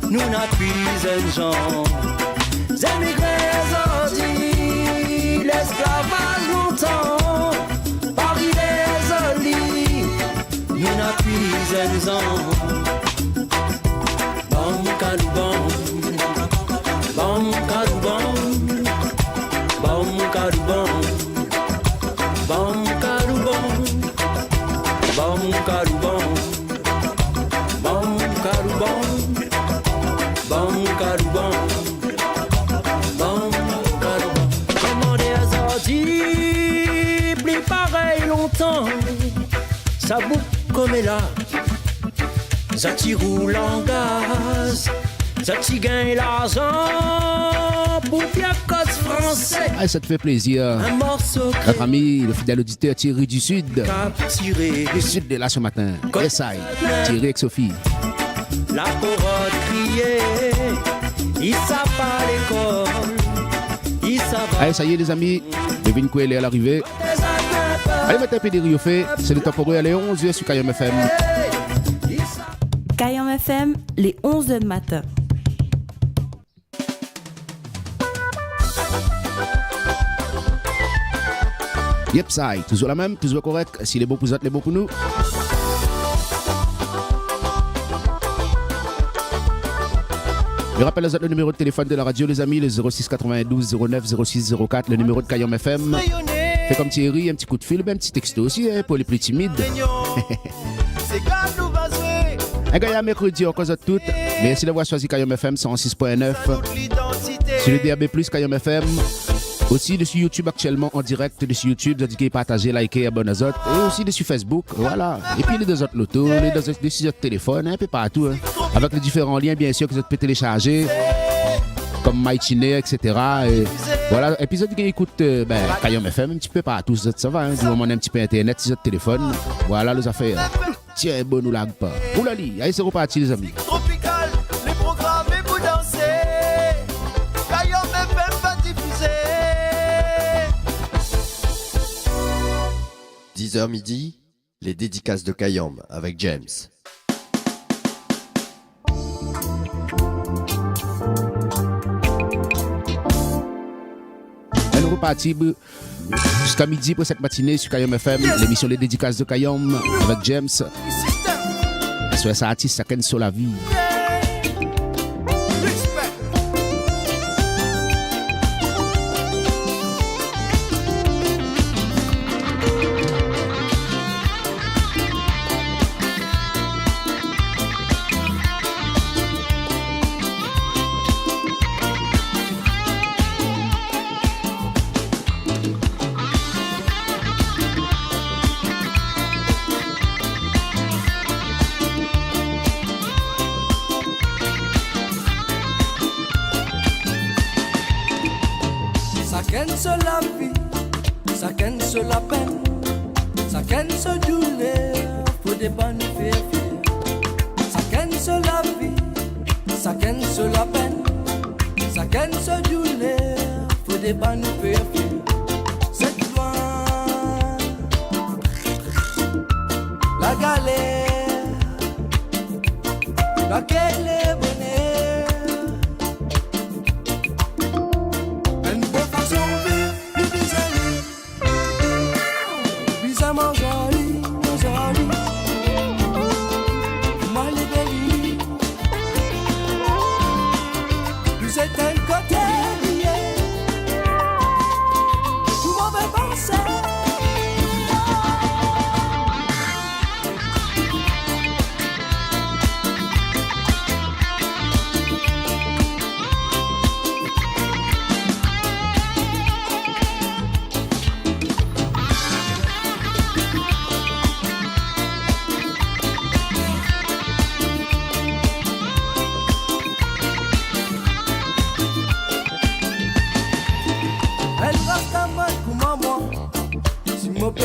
nous n'appuise un genre. Émigrés ordi, l'esclavage longtemps, Paris les olives, nous n'appuise un genre. Bam Kaloubong, Bam Kaloubong, Bam Kaloubong, Bam Kaloubong, Bam Kaloubong, Bam Kaloubong, Bam Kaloubong. Plus pareil longtemps, ça boucle comme est là. Zati roule en gaz, Zati gagne l'argent pour faire cause français. Ah, ça te fait plaisir. Un morceau notre ami, le fidèle auditeur Thierry du Sud. Capturé. Du Sud de là ce matin. Yes, I. Thierry avec Sophie. La corotte criait, il savent pas l'école. Allez, ça y est, les amis. Devine quoi, elle est à l'arrivée. Allez, mettez un peu de riz au fait. C'est le temps pour eux. Allez, 11h sur Kayom FM. Kayom FM, les 11h du matin. Yep, ça y est. Toujours la même, toujours correct. Si les bons pour vous, les bons pour nous. Je rappelle le numéro de téléphone de la radio, les amis, le 06 92 09 06 04, le numéro de Kayom FM. Fais comme Thierry, un petit coup de fil, un petit texto aussi, hein, pour les plus timides. Un gars, mercredi, on cause de tout. Merci d'avoir choisi Kayom FM 106.9. Sur le DAB+, Kayom FM. Aussi dessus YouTube actuellement en direct, dessus YouTube, indiquez, partagez, likez, abonnez-vous. Et aussi dessus Facebook, voilà. Et puis les deux autres lotos, les deux autres téléphones, un peu partout. Hein. avec les différents liens, bien sûr, que vous pouvez télécharger, comme MyChine, etc. Et voilà, épisode qui écoute Kayom FM un petit peu partout, ça va, hein, du moment on a un petit peu internet, sur votre téléphone. Voilà les affaires. Tiens, bon, nous lag pas. Oulali, allez, c'est reparti, les amis. Tropical, les programmes et vous danser. Kayom FM va diffuser. 10h midi, les dédicaces de Kayom avec James. Elle est repartie jusqu'à midi pour cette matinée sur Kayom FM, l'émission Les dédicaces de Kayom avec James. Sur sa artiste, ça ken sur la vie. Sur la vie, ça ken sur la peine, ça ken sur douleur, faut des bonnes faire fier. Ça ken sur la vie, ça ken sur la peine, ça ken sur douleur, faut des bonnes faire fier. C'est loin, la galère, laquelle est bonheur.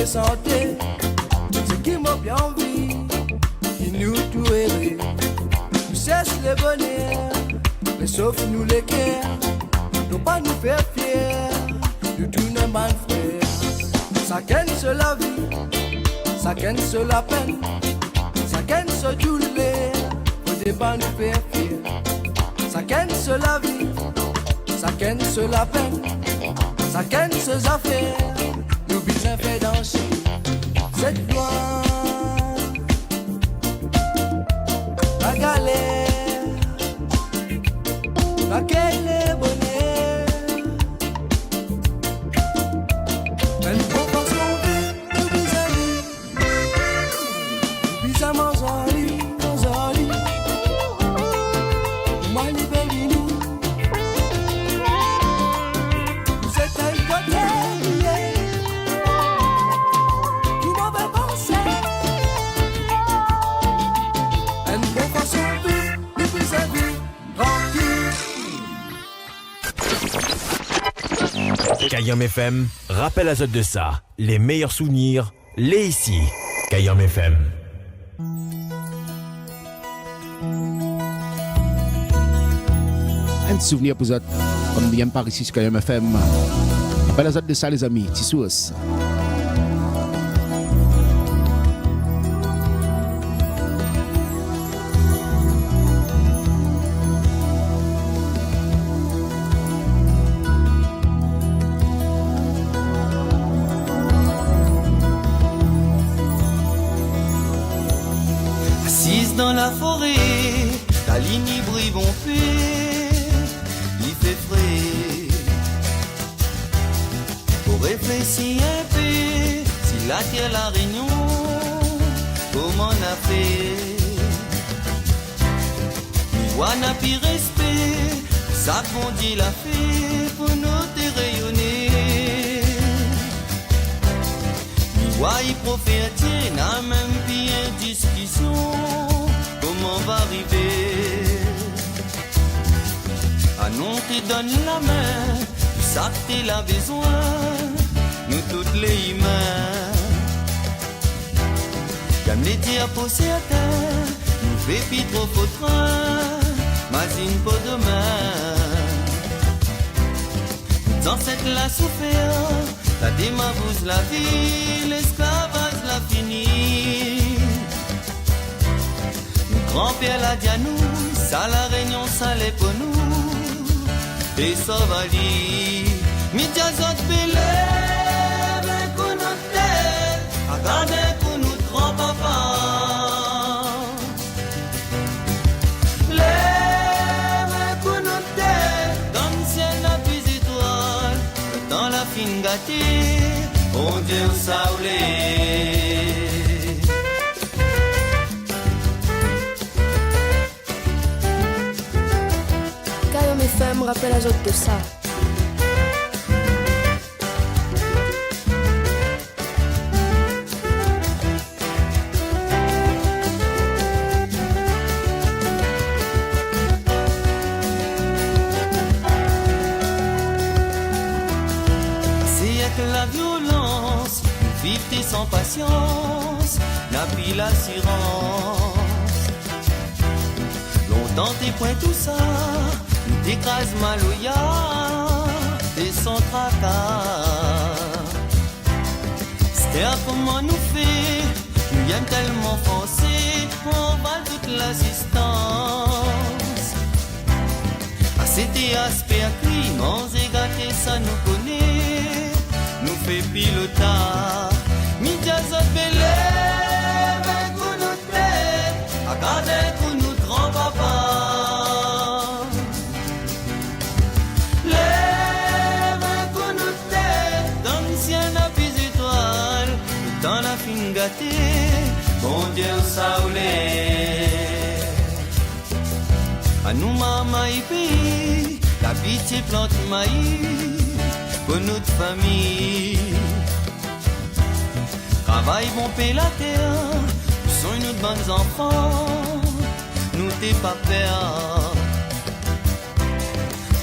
Santé, ce qui m'a bien envie, qui nous tout erré. Nous cesse le bonheur, mais sauf nous les cœurs, nous pas nous faire fiers, nous tout nos mal frères. Ça ken sur la vie, ça ken sur la peine, ça ken sur tout le faut des pas nous faire fiers. Ça ken sur la vie, ça ken sur la peine, ça ken sur les affaires. Nous bien fait danser cette gloire, la galère, laquelle est bonheur. Elle propose son vie, nous bizarrement joli, joli. Moi, les belles vous êtes un côté. Kayom FM, rappelle à Zot de ça. Les meilleurs souvenirs, les ici. Kayom FM. Un petit souvenir pour Zot, comme nous n'aime pas ici sur Kayom FM. Rappelle à Zot de ça, les amis. Tissous. Dans la forêt, la ligne brille bon fait, il fait frais. Pour réfléchir un peu, si la terre la réunion, comment on a fait? Mi n'a plus respect, ça qu'on dit la fait pour nous te rayonner. Mi il prophétie, n'a même plus une discussion. Comment va arriver. Ah non, te donne la main, ça t'es la besoin, nous toutes les humains. Comme l'été à poser à terre, nous fait plus trop au train, imagine pas demain. Dans cette la souffert, la démavouse la vie, l'esclavage la fini. Grand-père l'a dit à nous, ça la réunion, ça l'est pour nous. Et ça va dire, midi à zot bélève, qu'on a tête, à garder pour nous grand-papa. Lève, qu'on a tête, dans le ciel la plus étoile, dans la fine gâtée, on Dieu saoulé. Mes femmes me rappellent les autres de ça. C'est que la violence, vivre sans patience, n'a plus l'assurance. Longtemps t'es point tout ça. T'écrases Maloya et sans tracas. C'était à comment nous fait, nous y aime tellement foncé, on va toute l'assistance. Ah c'était aspect à cri, non c'est gâté, ça nous connaît, nous fait pilota. Midiazot bélève, pour nous tête, à garder pour nous grand-papa. Dans la fine gâtée, bon Dieu saoulé. À nous maman et pays, la pitié plante maïs pour notre famille. Travail bon paie la terre, nous sommes nous de bons enfants, nous t'es pas peur.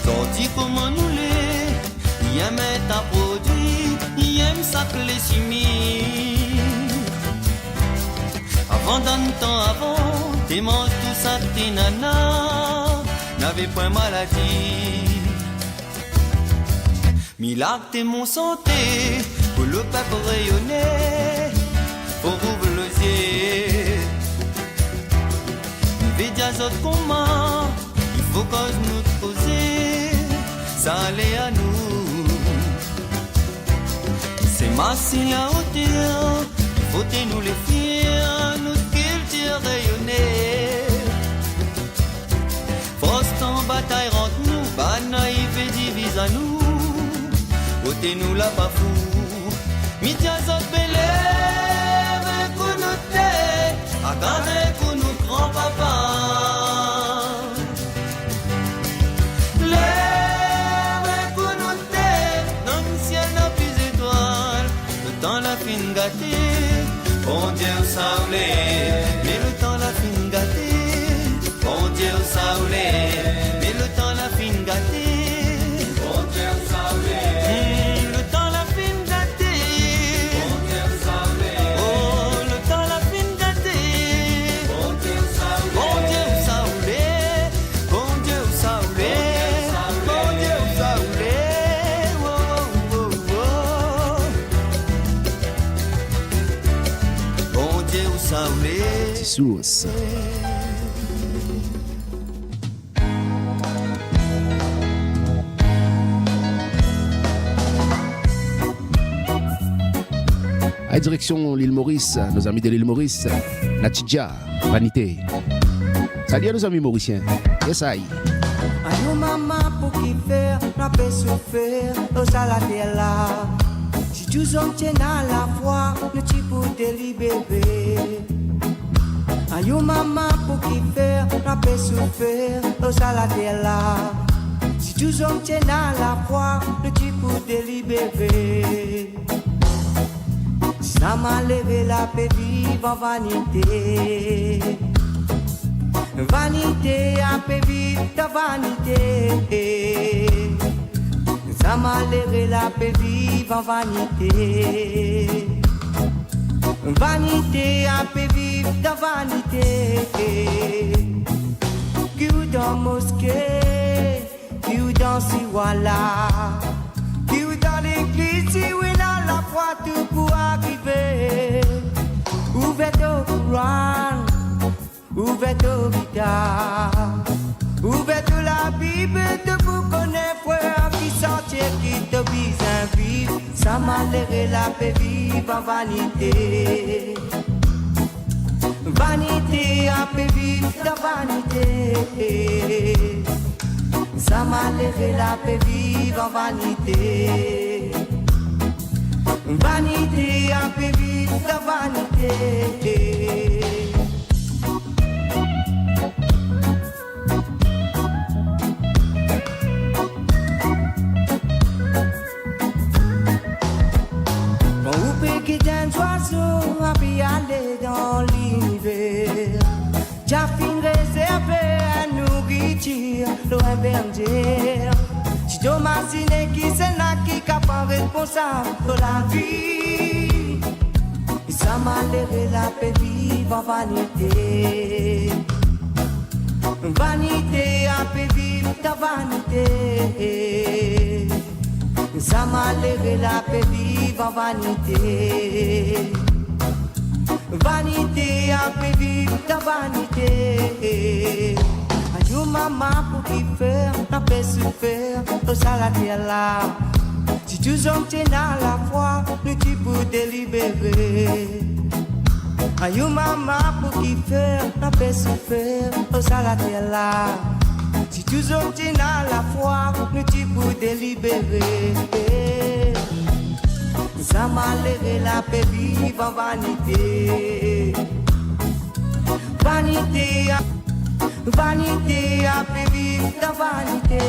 Sorti comment nous les, y aime ta produit, y aime s'appeler chimie. Avant d'un temps avant, t'es mange tout ça, t'es nana, n'avais point maladie. Milagre t'es mon santé, pour le peuple rayonner, pour ouvrir les yeux. Médias autres communs, il faut qu'on nous poser, ça allait à nous. C'est massé la hauteur, il faut nous les fiers, notre culture rayonnée. Frost en bataille rentre nous, banaïf et divise à nous. Ôtez-nous la bafou, Midiazot bélève, pour nous tête, à garder pour nous grand-papa. Dans la fine gâtée, bon Dieu saoulé. Mais le temps la fine gâtée, bon Dieu saoulé. Mais le temps la fine gâtée, bon Dieu saoulé. Le temps la fine gâtée, bon Dieu saoulé. Oh, le temps la fine gâtée, bon Dieu saoulé. Bon Dieu saoulé, bon Dieu saoulé, bon Dieu saoulé. Source. À direction l'île Maurice, nos amis de l'île Maurice, Natidja, Vanité. Salut à nos amis mauriciens. Yes, aïe. Ayo maman pour qui faire, rapper souffrir, au salade là. Si tu sommes à la fois, ne tu peux délibérer. Ayo maman pour qui faire, rapper souffrir, au salade là. Si tu sommes à la fois, ne tu peux délibérer. Ça m'a levé la paix vive en vanité. Vanité a fait vivre ta vanité. Ça m'a l'air la fait vivre en vanité. Vanité a fait vivre ta vanité. Qui ou dans mosquée, qui ou dans Siwala, qui ou dans l'église, si ou dans la foi, tout pour arriver. Ouvert au Coran, ouvert au Vita, ouvert la Bible, de vous connaître, frère, qui sortir, qui te vise un vivre. Ça m'a l'air la paix vive en vanité. Vanité a fait vivre ta vanité. Ça m'a l'air la paix vive en vanité. Vanité a fait vivre ta vanité. Quand vous piquez d'un oiseau, à puis aller dans l'univers. J'ai fin réservé à nourriture, loin bergère. Si tu m'imagines qui c'est là qui est responsable de la vie. Ça m'a l'air la paix vive en vanité. Vanité a fait vivre ta vanité. Ça m'a l'air la paix vive en vanité. Vanité a fait vivre ta vanité. Ayou maman pour qui faire, la paix se faire, au saladier là. Si tu hommes tiennent à la foi, nous tu peux délibérer. Ayou maman pour qui faire, la paix se faire, au saladier là. Si tu hommes tiennent à la foi, nous tu peux délibérer. Ça m'a l'air la paix vive en vanité. Vanité a fait vivre ta vanité.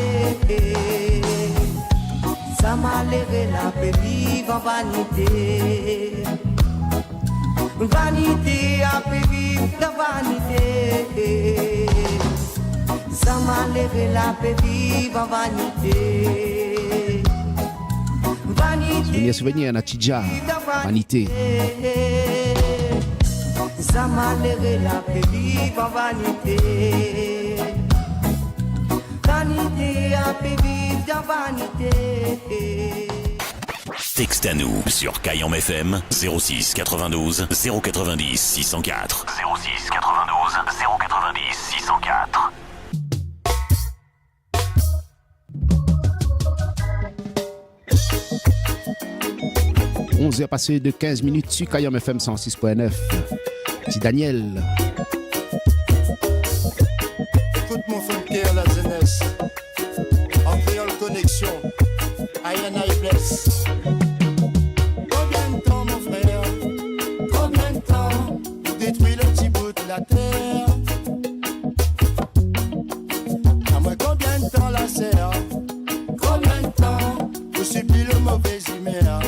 Ça m'a l'air la paix vive en vanité. Vanité a fait vivre ta vanité. Ça m'a l'air la paix vive en vanité. Souvenir Natidja, vanité. Ça m'a l'air la paix vive en vanité. Vanité a fait vivre ta vanité. Texte à nous sur Kayam FM 06 92 090 604. 06 92 090 604. 11h passées de 15 minutes sur Kayam FM 106.9. C'est Daniel. Écoute mon frère la jeunesse. En créole connexion. Ayana et blesse. Combien de temps mon frère? Combien de temps pour détruire le petit bout de la terre? À moi combien de temps la serre? Combien de temps pour subir le mauvais humeur?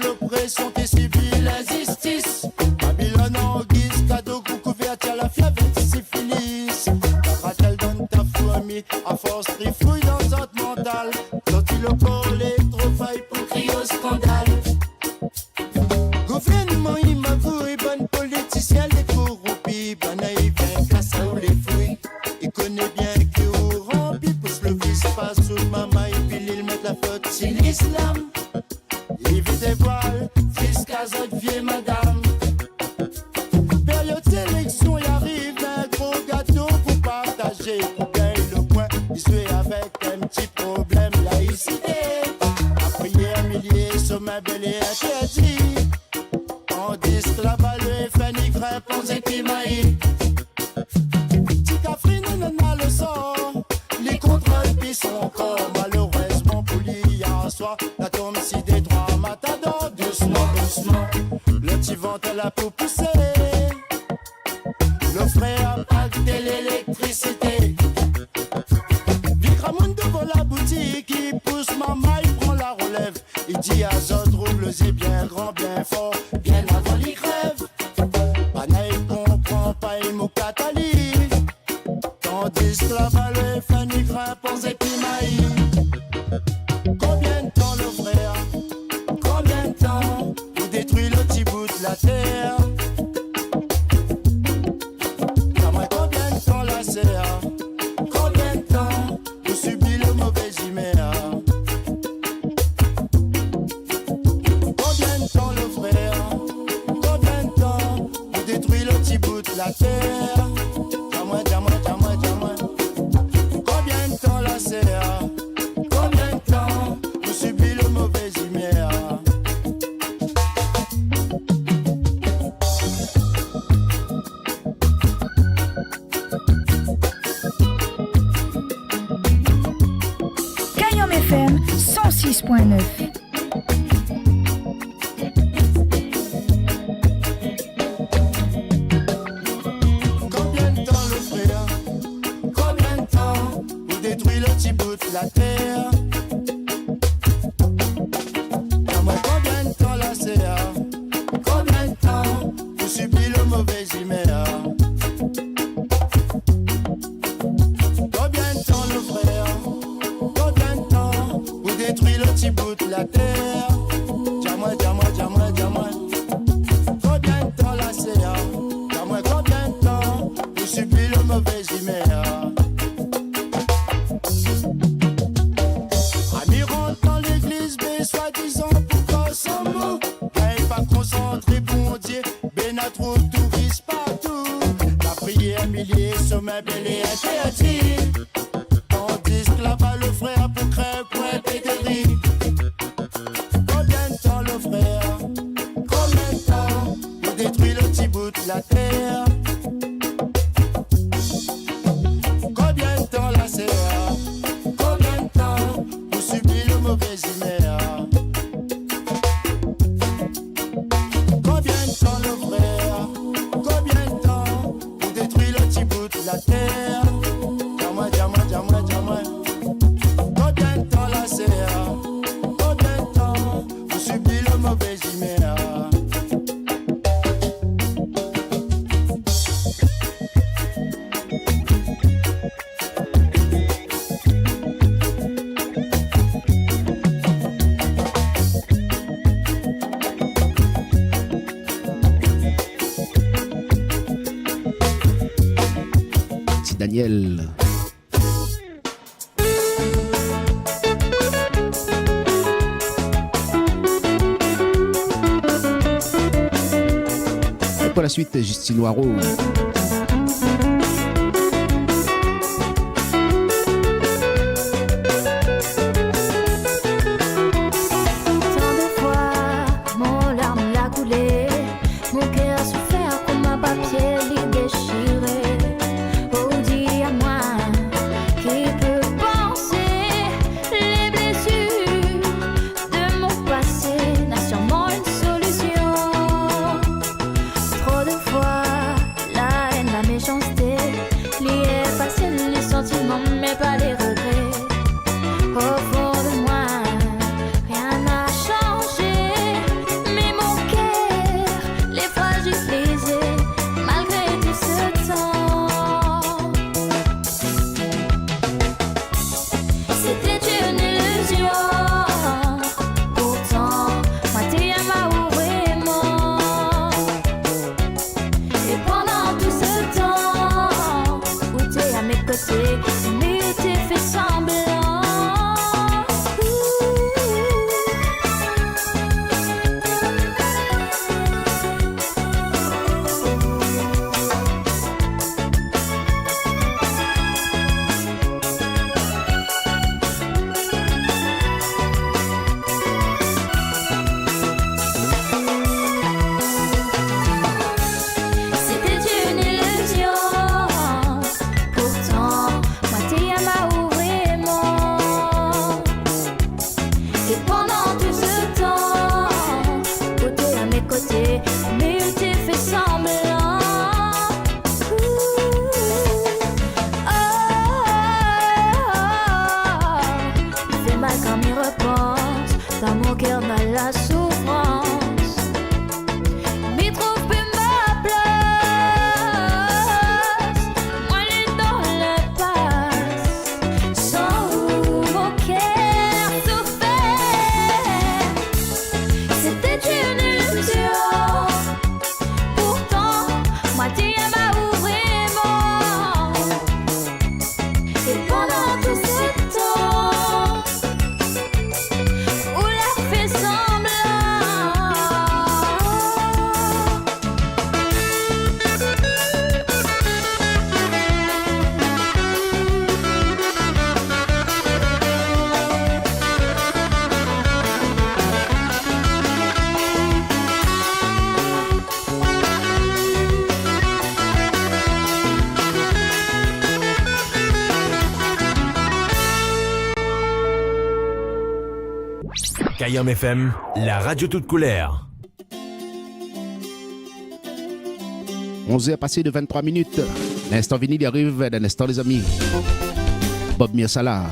L'oppression des civils, l'injustice. Babylone en guise, cadeau, couverture, la fièvre, syphilis. La ratelle donne ta fourmi, à force trifouille dans notre mental. Sorti le corps, l'électrofaille pour crier au scandale. Gouvernement immature et bonne politicien, les corrompus, bon naïf, casse ou les fouilles. Il connaît bien que vous remplis, pousse le vice, passe sous maman, et puis il met la faute, c'est l'islam. Il vit des voiles, fils casotte, vieille madame. Période sélection, il arrive un gros gâteau pour partager. Pour gagner le point, il se fait avec un petit problème, laïcité. La prière, millier, sommet belé interdit. On dit esclavage, le FNY, réponse et pimaï. Ticafrine, on a le sort. Les contrôles, puis sont encore malheureusement pour l'hier soir. La tombe si des trois. voilà pour pousser. Le frère a de l'électricité. Vikramoun devant la boutique, il pousse maman, il prend la relève. Il dit à Zod, roule-y bien grand, bien fort, bien avant les crèves. Panaï comprend pas, il m'a catali. Tandis que là-bas, le Fanny grimpe en épimaï. Combien de temps le frère? Combien de temps pour détruire le petit bout de la terre? Combien de temps la serre? Combien de temps pour subir le mauvais humeur? Combien de temps le frère? Combien de temps pour détruire le petit bout de la terre? Dis-moi, dis-moi, dis-moi, dis-moi. Combien de temps la serre? Combien de temps pour subir le mauvais humeur? Kayom FM 106.9. Combien de temps le frère? Combien de temps pour détruire le petit bout de la terre? Dis-moi combien de temps la serre? Combien de temps pour subir le mauvais humeur? Combien de temps le frère? Combien de temps pour détruire le petit bout de la terre? Dis-moi, dis-moi, dis-moi, dis-moi. Combien de temps la serre? Dis-moi combien de temps pour subir le mauvais humeur? Ami rentre dans l'église, mais soi-disant pour qu'on s'en moque. Elle pas concentré, bon Dieu, ben à trop touriste partout. La prière, milliers, sommet, bel et interdit. Tandis que là-bas le frère pour crève, point pédérie. Combien de temps le frère? Combien de temps pour détruire le petit bout de la terre? Combien de temps la serre? Combien de temps pour subir le mauvais humeur? Combien de temps le frère? Combien de temps pour détruire le petit bout de la terre? Dis-moi, dis-moi, dis-moi, dis-moi. Combien de temps la serre? Combien de temps pour subir le mauvais humeur? C'est Daniel. Et pour la suite, Justine Noireau. Tant de fois, mon larme l'a coulé, mon cœur souffert comme un papier lit déchiré. Oh, dis à moi, qui peut penser les blessures de mon passé n'a sûrement une solution. Trop de fois, la haine, la méchanceté, liées passer les sentiments, mais pas les regrets. Au fond de moi, rien n'a changé, mais mon cœur, les fragilisé, malgré tout ce temps. C'était une illusion, pourtant, moi t'y aimais vraiment. Et pendant tout ce temps, où t'es à mes côtés, mais t'es fait semblant. C'était une illusion, pourtant, moi t'y aimais vraiment. Et pendant tout ce temps, où t'es à mes côtés, mais t'es la souffrance. M'y trouve plus ma place. Moi les dans les passes. Sans vous mon cœur souffert. C'était une illusion. Pourtant, moi t'y m'a vraiment. Et pendant tout ce temps où la fait Kayam FM, la radio toute couleur. 11h passé de 23 minutes. L'instant vinyle arrive d'un instant, les amis. Bob Mirsala.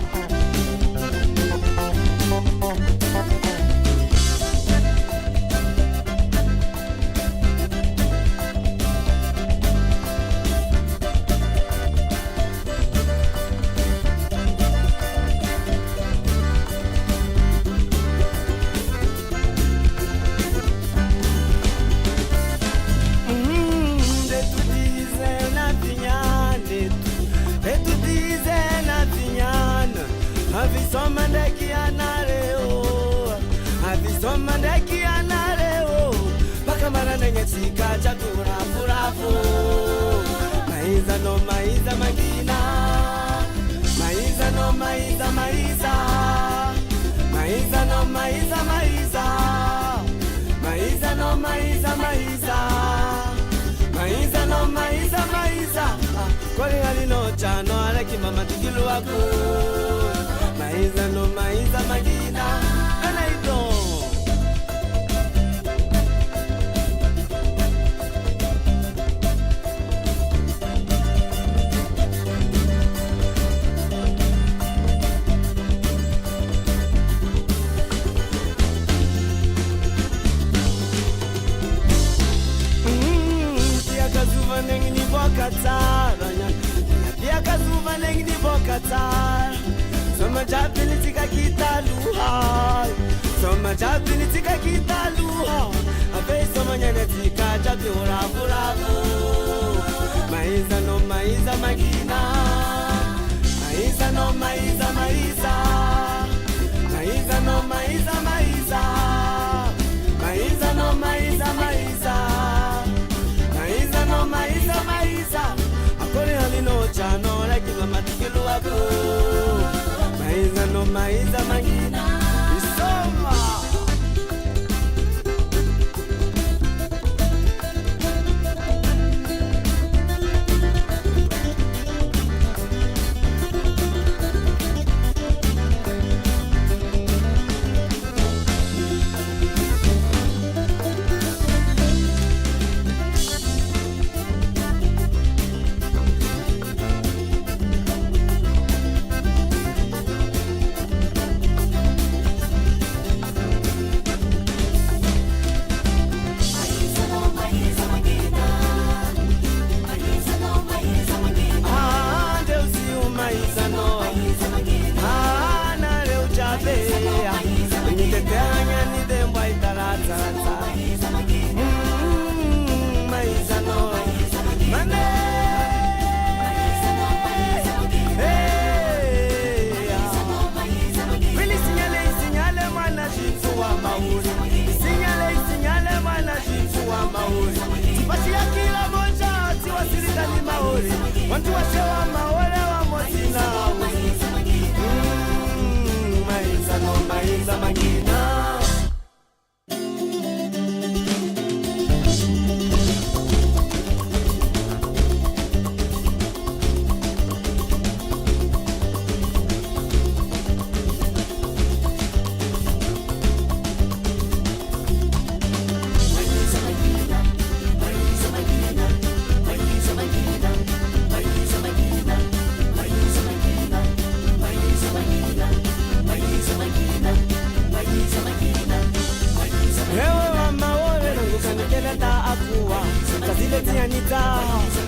nita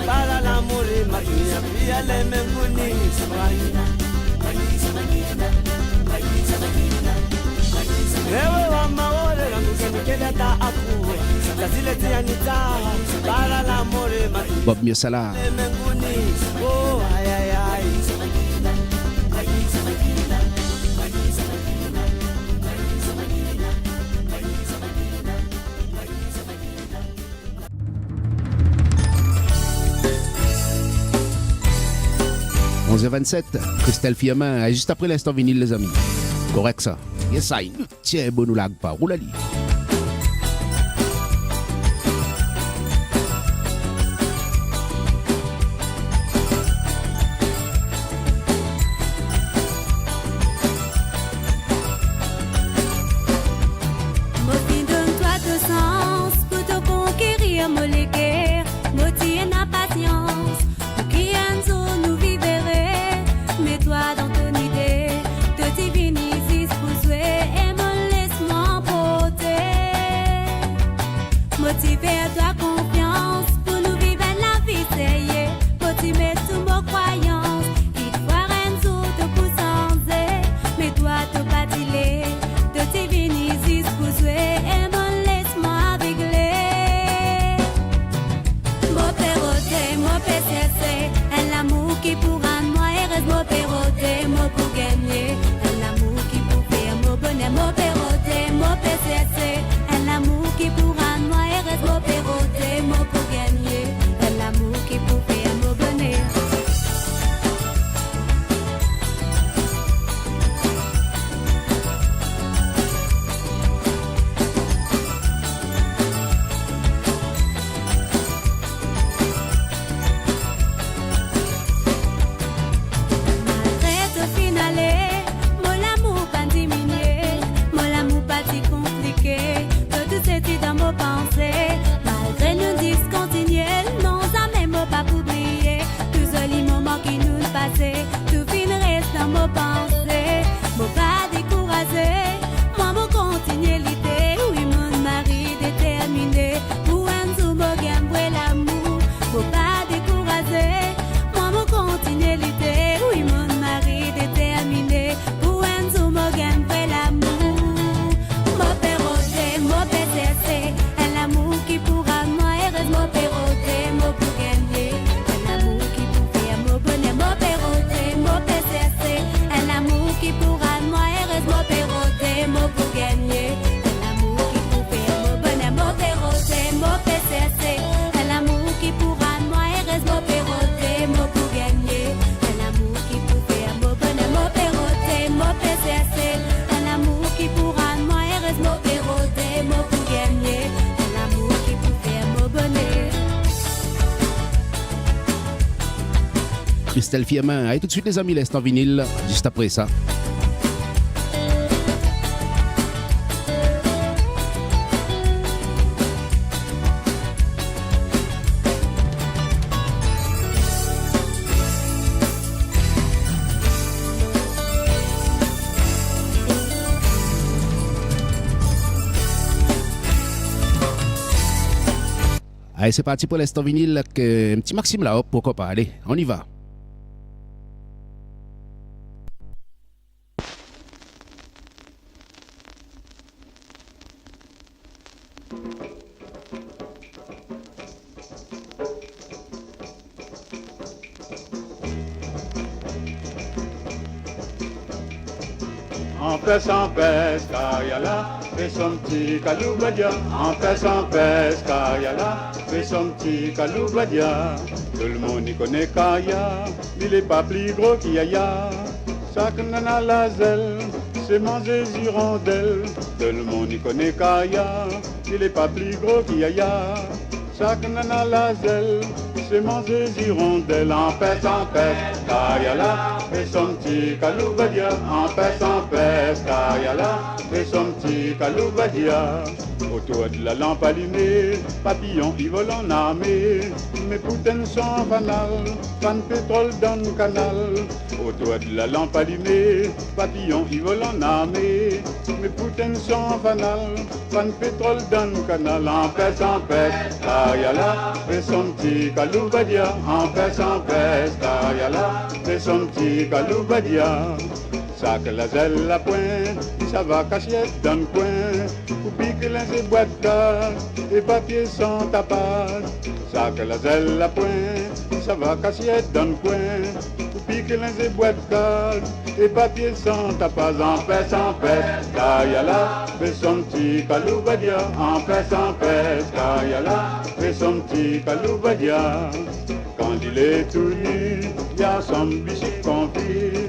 para la more magia pia le menguni ewe wa maore na mkende ta aku tazile tia nita para la more magia Bob Miosala le menguni oh ay ay ay h 27, Christelle Fiamin, juste après l'instant vinyle les amis. Correct ça. Yes ça, tiens bon nous lag pas, roule ali. Moti donne-toi de sens pour te conquérir, me léguer, moti en impatience, pour qui un jour nous vivrait, mets-toi dans ton idée, te divinises pour jouer et me laisse-moi porter. Motive-toi confiance pour nous vivre la vie, c'est yeah. Motive tout mon croyance, il faut un jour te pousser, mets-toi te bâtiler, te divinises pour jouer et me laisse-moi bigler. Mon perroté, mon PCC, un amour qui pourra moi et reste mon perroté, mon pour gagner, un amour qui pour faire mon bonheur, mon perroté, mon PCC, un amour qui pourra moi et reste mon perroté, mon pour gagner, un amour qui pour faire mon bonheur. Malgré tout finalé, mon amour pas diminué, mon amour pas si compliqué, que tout c'est dans nos pensées. Malgré nous discontinuer, non jamais mot pas oublier, tous les moments qui nous passaient, tout fin reste dans nos pensées. Mon pas découragé, moi mon continuité, oui mon mari déterminé, pour un jour mon gamme l'amour. Mon pas découragé, moi mon continuité, oui mon mari déterminé, pour un jour mon gamme l'amour. Mon perroté, mon PCC, un amour qui pourra moi et reste mon perroté, mon pour gagner, un amour qui pour faire mon bonheur, mon perroté, mon PCC, un amour qui pourra moi et reste mon perroté, mon pour gagner, un amour qui pour faire mon bonheur, mon perroté, mon PCC, un amour qui pourra moi et reste mon perroté, mon pour gagner, un amour qui pour faire mon bonheur, mon perroté, mon PCC, un amour qui pourra moi et reste mon perroté, mon pour gagner, un amour qui pour faire mon bonheur. Christelle Fiamin, allez tout de suite les amis, l'instant vinyle, juste après ça. Allez, c'est parti pour l'instant vinyle, un petit Maxime là, pourquoi pas, allez, on y va. En pèse, Kayala, fais son petit Kaloubadia. En pèse, Kayala, fais son petit Kaloubadia. Tout le monde y connaît Kaya, il est pas plus gros qu'Yaya. Chaque nana la zèle, c'est manger hirondelle. Tout le monde y connaît Kaya, il est pas plus gros qu'Yaya. Chaque nana la zèle, c'est manger hirondelle. En pèse, Kayala, fais son petit Kaloubadia. En pèse, Kayala, fais son petit Kaloubadia. Autour de la lampe allumée, papillons y volent en armée. Mes poutaines sont fanales, fan pétrole dans le canal. autour de la lampe allumée, papillon y vole en armée. Mes poutines sont fanales, fan pétrole dans le canal. En paix, Kayala, fais son petit Kaloubadia. En paix, Kayala, fais son petit Kaloubadia. Sac la zèle la pointe, ça va cacher dans le coin. Ou pique les boîtes d'or, et papier sans tapage. Sac la zèle la pointe, ça va cacher dans le coin. Ou pique les boîtes d'or, et papier sans tapage. En paix, Kayala, fais son petit Kaloubadia. En paix, Kayala, fais son petit Kaloubadia. Quand il est tout nu, il y a son bicycle confit.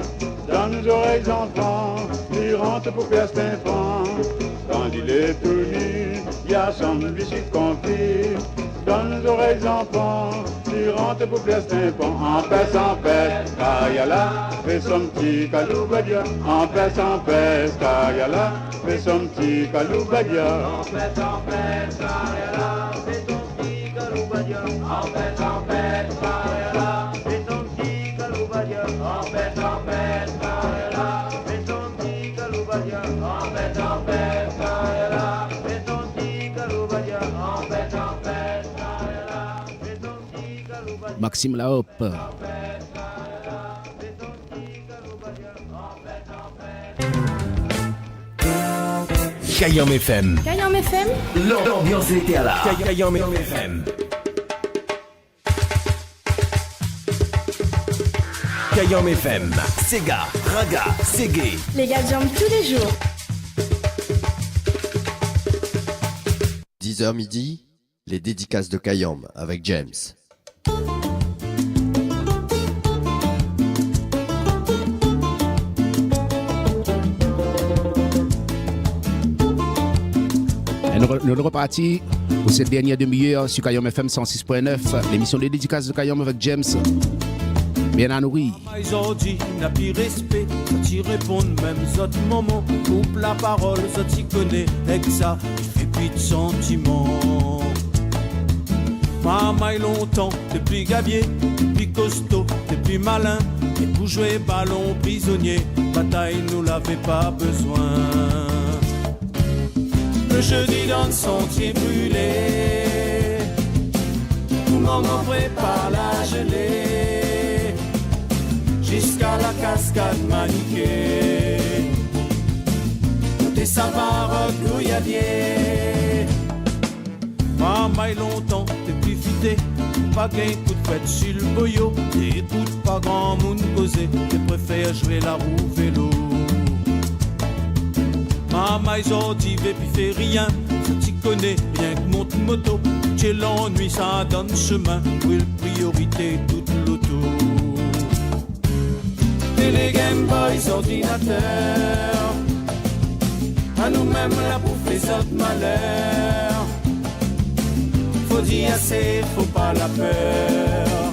Dans nos oreilles enfants, il rentre pour faire cet enfant. Quand il est tout nu, il y a son bicycle confit. Dans nos oreilles enfants, il rentre pour faire cet enfant. En paix, Kayala, fais son petit Kaloubadia. En paix, Kayala, fais son petit Kaloubadia. En paix, Kayala, fais son petit Kaloubadia. En paix, Kayala, fais son petit Kaloubadia. En paix, Maxime Laop. Kayam FM. Kayam FM. L'ambiance était à la Kayam FM. Kayam FM. Sega, Raga, Ségué. Les gars jambent tous les jours. 10h midi, les dédicaces de Kayam avec James. Nous sommes repartis pour cette dernière demi-heure sur Kayam FM 106.9, l'émission des dédicaces de Kayam avec James. Bien à nourrir. Aujourd'hui, n'a plus respect, quand ils répondent même autres moments, coupe la parole, ça t'y connaît, avec ça, il fait plus de sentiments. Maman, longtemps, depuis gabier, depuis costaud, depuis malin, et pour jouer ballon prisonnier, bataille nous l'avait pas besoin. Le jeudi dans le sentier brûlé, tout le monde prépare la gelée, jusqu'à la cascade maniquée. Des savares gouilladiers. Maman est longtemps depuis fité, pas gain coup de fête sur le boyau, écoute pas grand monde causer, je préfère jouer la roue vélo. Maman aujourd'hui veut puis fait rien, ça t'y connaît bien que monte moto, j'ai l'ennui ça donne chemin, oui priorité toute l'auto. Télé Game Boys ordinateur, à nous-mêmes la bouffe les autres malheurs. Faut dire assez, faut pas la peur.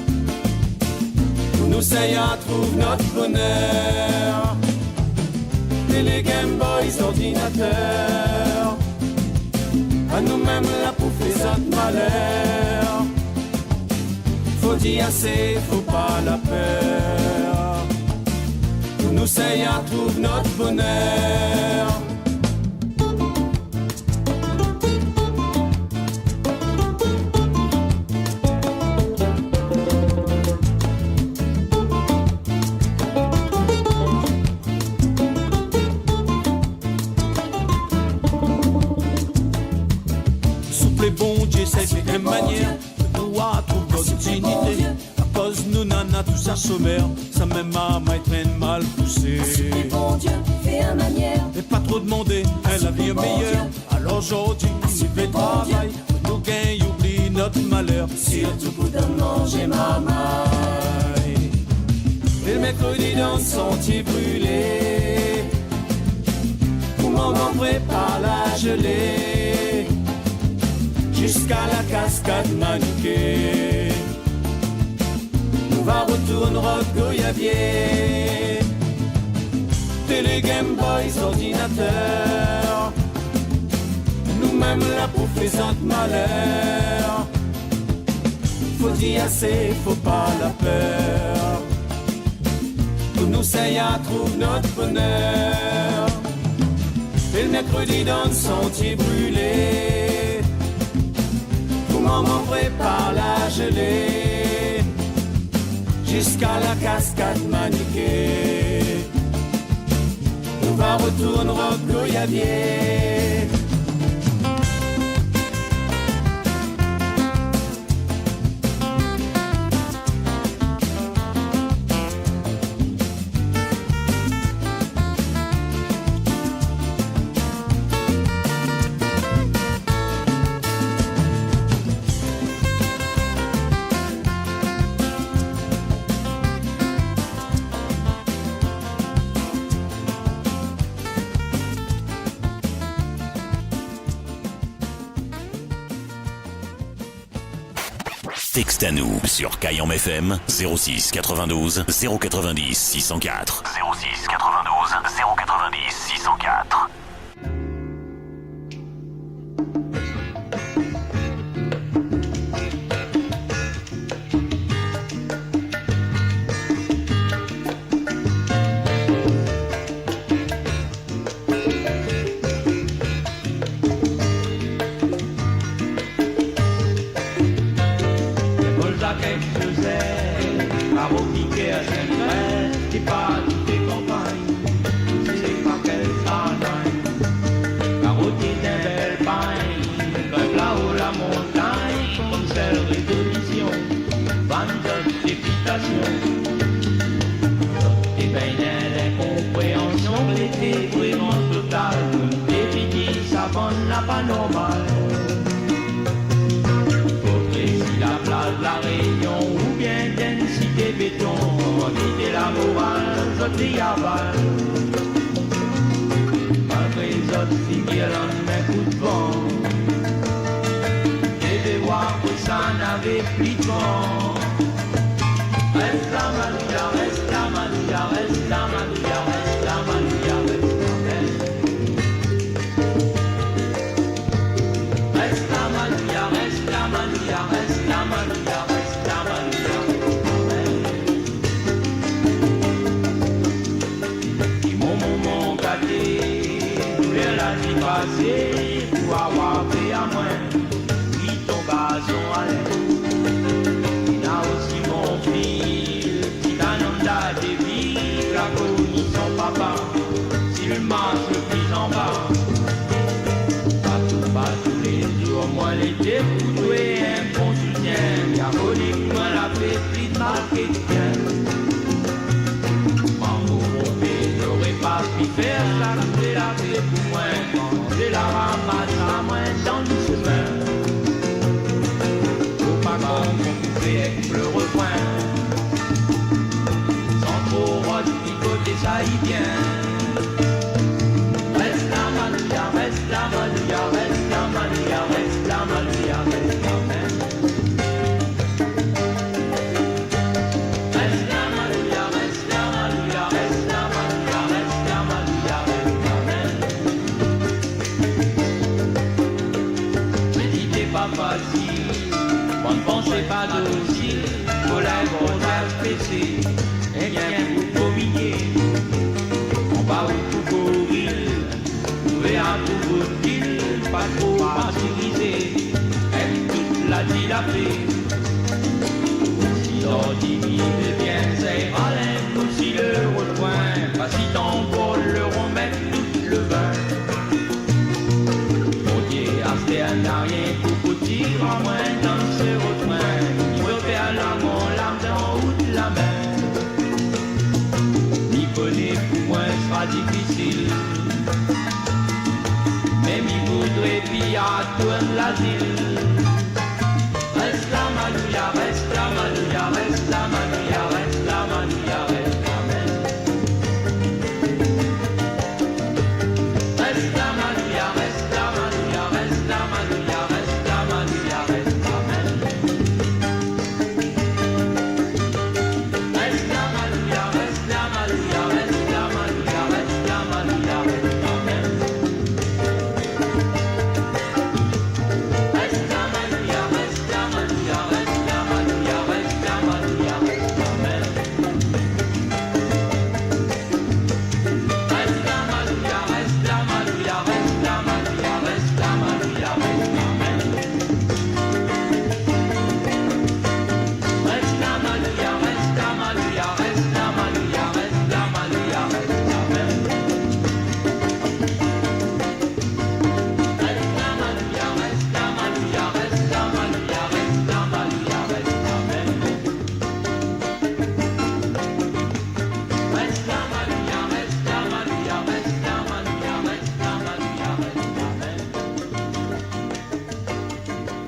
Nous sayons trouve notre bonheur. Les Game Boys ordinateurs, à nous-mêmes la bouffe les autres malheurs. Faut dire assez, faut pas la peur. Nous sayons trouve notre bonheur. C'est une manière de nous trouver notre dignité. À cause nous nana tout ça sommaire, ça même maman est mal poussé. Bon Dieu, fais un manière. Et pas trop demander, elle a vie meilleure. Alors aujourd'hui, si fait travail, nous gagne, oublie notre malheur. Surtout pour de manger maman. Et le mercredi dans le sentier brûlé, où maman prépare la gelée, jusqu'à la cascade maniquée. Nous va retourner au Goyavier. Télé Game Boys ordinateur, nous-mêmes la bouffe les autres malheurs. Faut dire assez, faut pas la peur. Pour nous, ça y a, trouve notre bonheur. Et le mercredi dans le sentier brûlé, où maman prépare la gelée, jusqu'à la cascade Maniquée. Nous va retourner au Goyavier. Texte à nous sur Kayam FM 06 92 090 604. 06 92 090 604. Reste la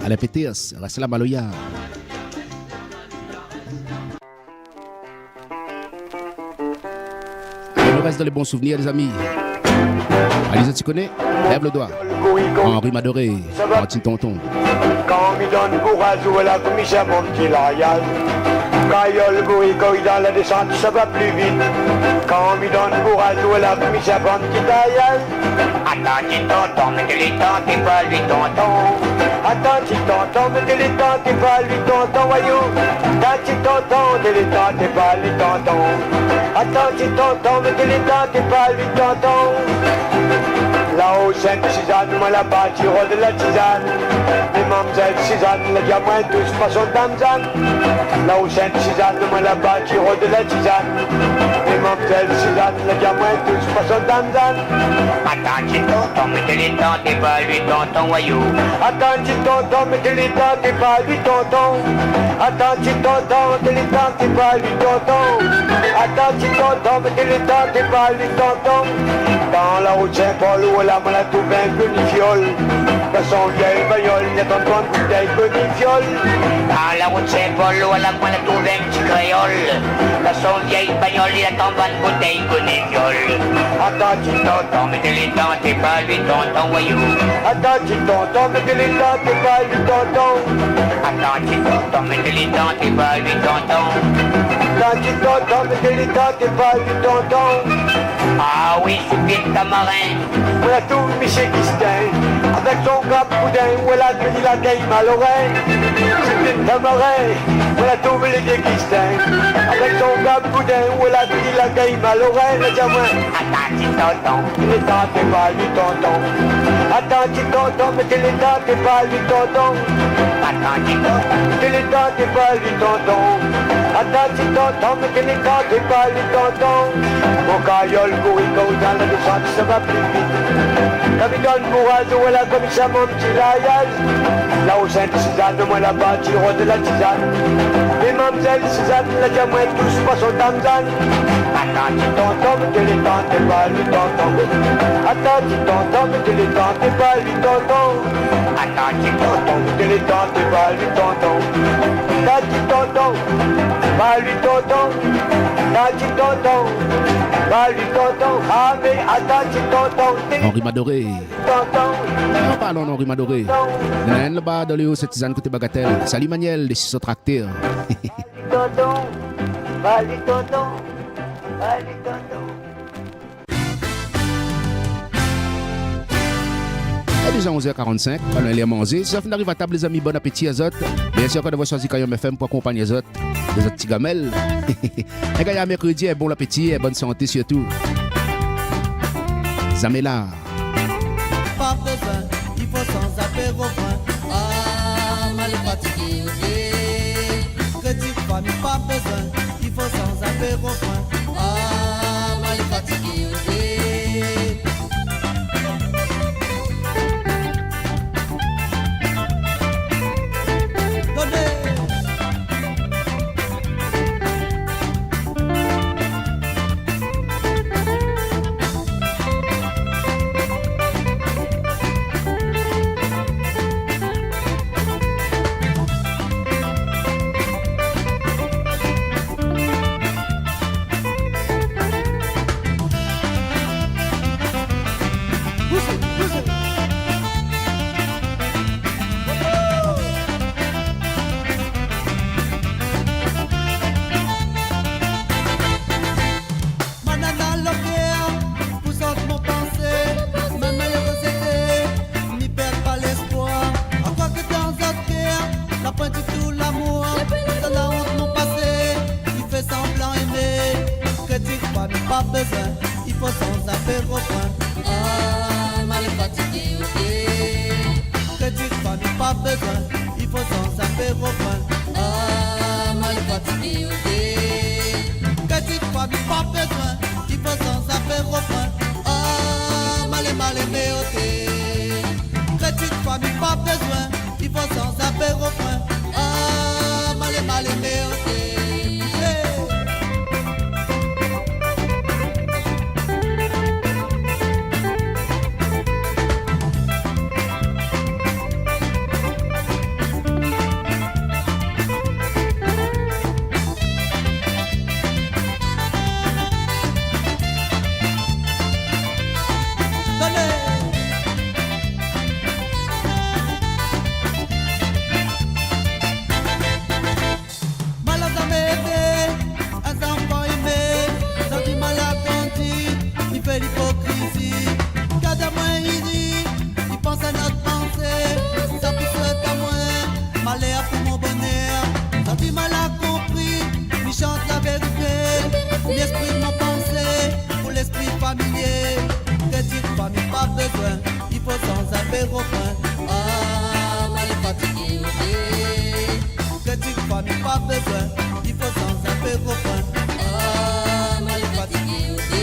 Alain Peters, reste là, Maloya. Et le reste dans les bons souvenirs, les amis. Allez, tu connais? Lève le doigt. Henri Madoré, Martin Tonton. Quand il donne courage ou la commission, mon petit loyal. Quand il y a le bruit, quand il dans la descente, ça va plus vite. Quand il donne courage ou la commission, mon petit loyal. Attends, petit tonton, mais les temps, t'es pas lui tonton. Attends, petit tonton, mais les temps, t'es pas lui tonton, voyou. Attends, petit tonton, les temps, t'es pas lui tonton. Attends, petit tonton, mais les temps, t'es pas lui tonton. Là-haut, Sainte-Suzanne, moi là-bas, tu de la tisane. Les mamzelles Suzanne, le diamant, tous façon d'amzane. Là-haut, Sainte-Suzanne, moi là-bas, tu de la tisane. Les mamzelles Suzanne, le diamant, tous façon d'amzane. Attends, petit tonton, mettez les dents, t'es pas lui tonton, voyou. Attends, petit tonton, mettez les dents, t'es pas lui tonton. Attends, petit tonton, mettez les dents, t'es pas lui tonton. Attends, petit tonton, mettez les dents, t'es pas lui tonton. Dans la route Saint-Paul, où la main a tout bien que ni fiole. Dans son vieille bagnole, il y a tant de bouteilles que ni fiole. Dans la route Saint-Paul, où la main a tout bien petit créole. Dans son vieille bagnole, il y a tant de bouteilles que ni fiole. Attends, petit tonton, mettez les dents, t'es pas lui tonton, voyou. Attends, petit tonton, mettez les dents, t'es pas lui tonton. Attends, petit tonton, mettez les dents, t'es pas lui tonton. Attends, petit tonton, mettez les dents, t'es pas lui tonton. Ah oui, c'est bien Tamarin. On a tout Michel Guistin. Avec son gars boudin, où elle a tenu la game à l'oreille. C'est bien Tamarin. On a tout les Guistin. Avec son gars boudin, où elle a tenu la game à l'oreille. Le diamant. Attends, petit tonton, les dents, t'es pas lui tonton. Attends, petit tonton, mettez les dents, t'es pas lui tonton. Attends, petit tonton, mettez les dents, t'es pas lui tonton. Attends, petit tonton, mettez les dents, t'es pas lui tonton. Mon caillol courit quand dans la descente, ça va plus vite. Comme il donne courage, où elle a comme ça mon petit laillage. Là où Sainte-Suzanne, moi là-bas, tu de la tisane. Les mamzelles Suzanne, la diamant, tous façon d'amzane. Attends, petit tonton, mettez les dents, t'es pas lui tonton. Attends, petit tonton, mettez les dents, t'es pas lui tonton. Attends, petit tonton, mettez les dents, t'es pas lui tonton. Attends, petit tonton, pas lui tonton. Attends, petit tonton, pas lui tonton. Ah mais attends, petit tonton. Henri Madoré. Non, parlons d'Henri Madoré. Nan là-bas dans le haut, cette tisane côté Bagatelle. Salut Manuel, les 6 tracteurs. Tonton, pas lui tonton. Pas lui tonton. Et déjà 11h45, on a les manger. Si on arrive à table, les amis, bon appétit à autres. Bien sûr, quand on va choisir Kayom FM pour accompagner les autres petits gamelles. Et quand il y a mercredi, bon appétit et bonne santé surtout. Zamela. Pas besoin, il faut sans apéro point. Ah, mal fatigué, ok. Critique famille, pas besoin, il faut sans apéro point. Ah, mal fatigué, ok. Il faut sans apéro point. Ah, mal fatigué, ok. Critique famille, pas besoin. Il faut sans apéro point. Ah, mal fatigué, ok. Critique famille, pas besoin. Il faut sans apéro point. Ah, mal aimé, ok. Critique famille, pas besoin. Il faut sans apéro point. Ah, mal aimé, ok. peu reprend. Ah, mal fatigué, ok. Petite famille, pas besoin, il faut sans un peu reprend. Ah, mal fatigué, ok.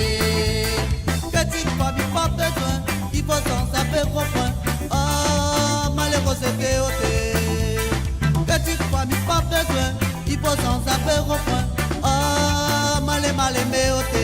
Petite famille, pas besoin, il faut sans un peu reprend. Ah, malheureuse ok. Petite famille, pas besoin, il faut sans un peu reprend. Ah, mal aimé, ok.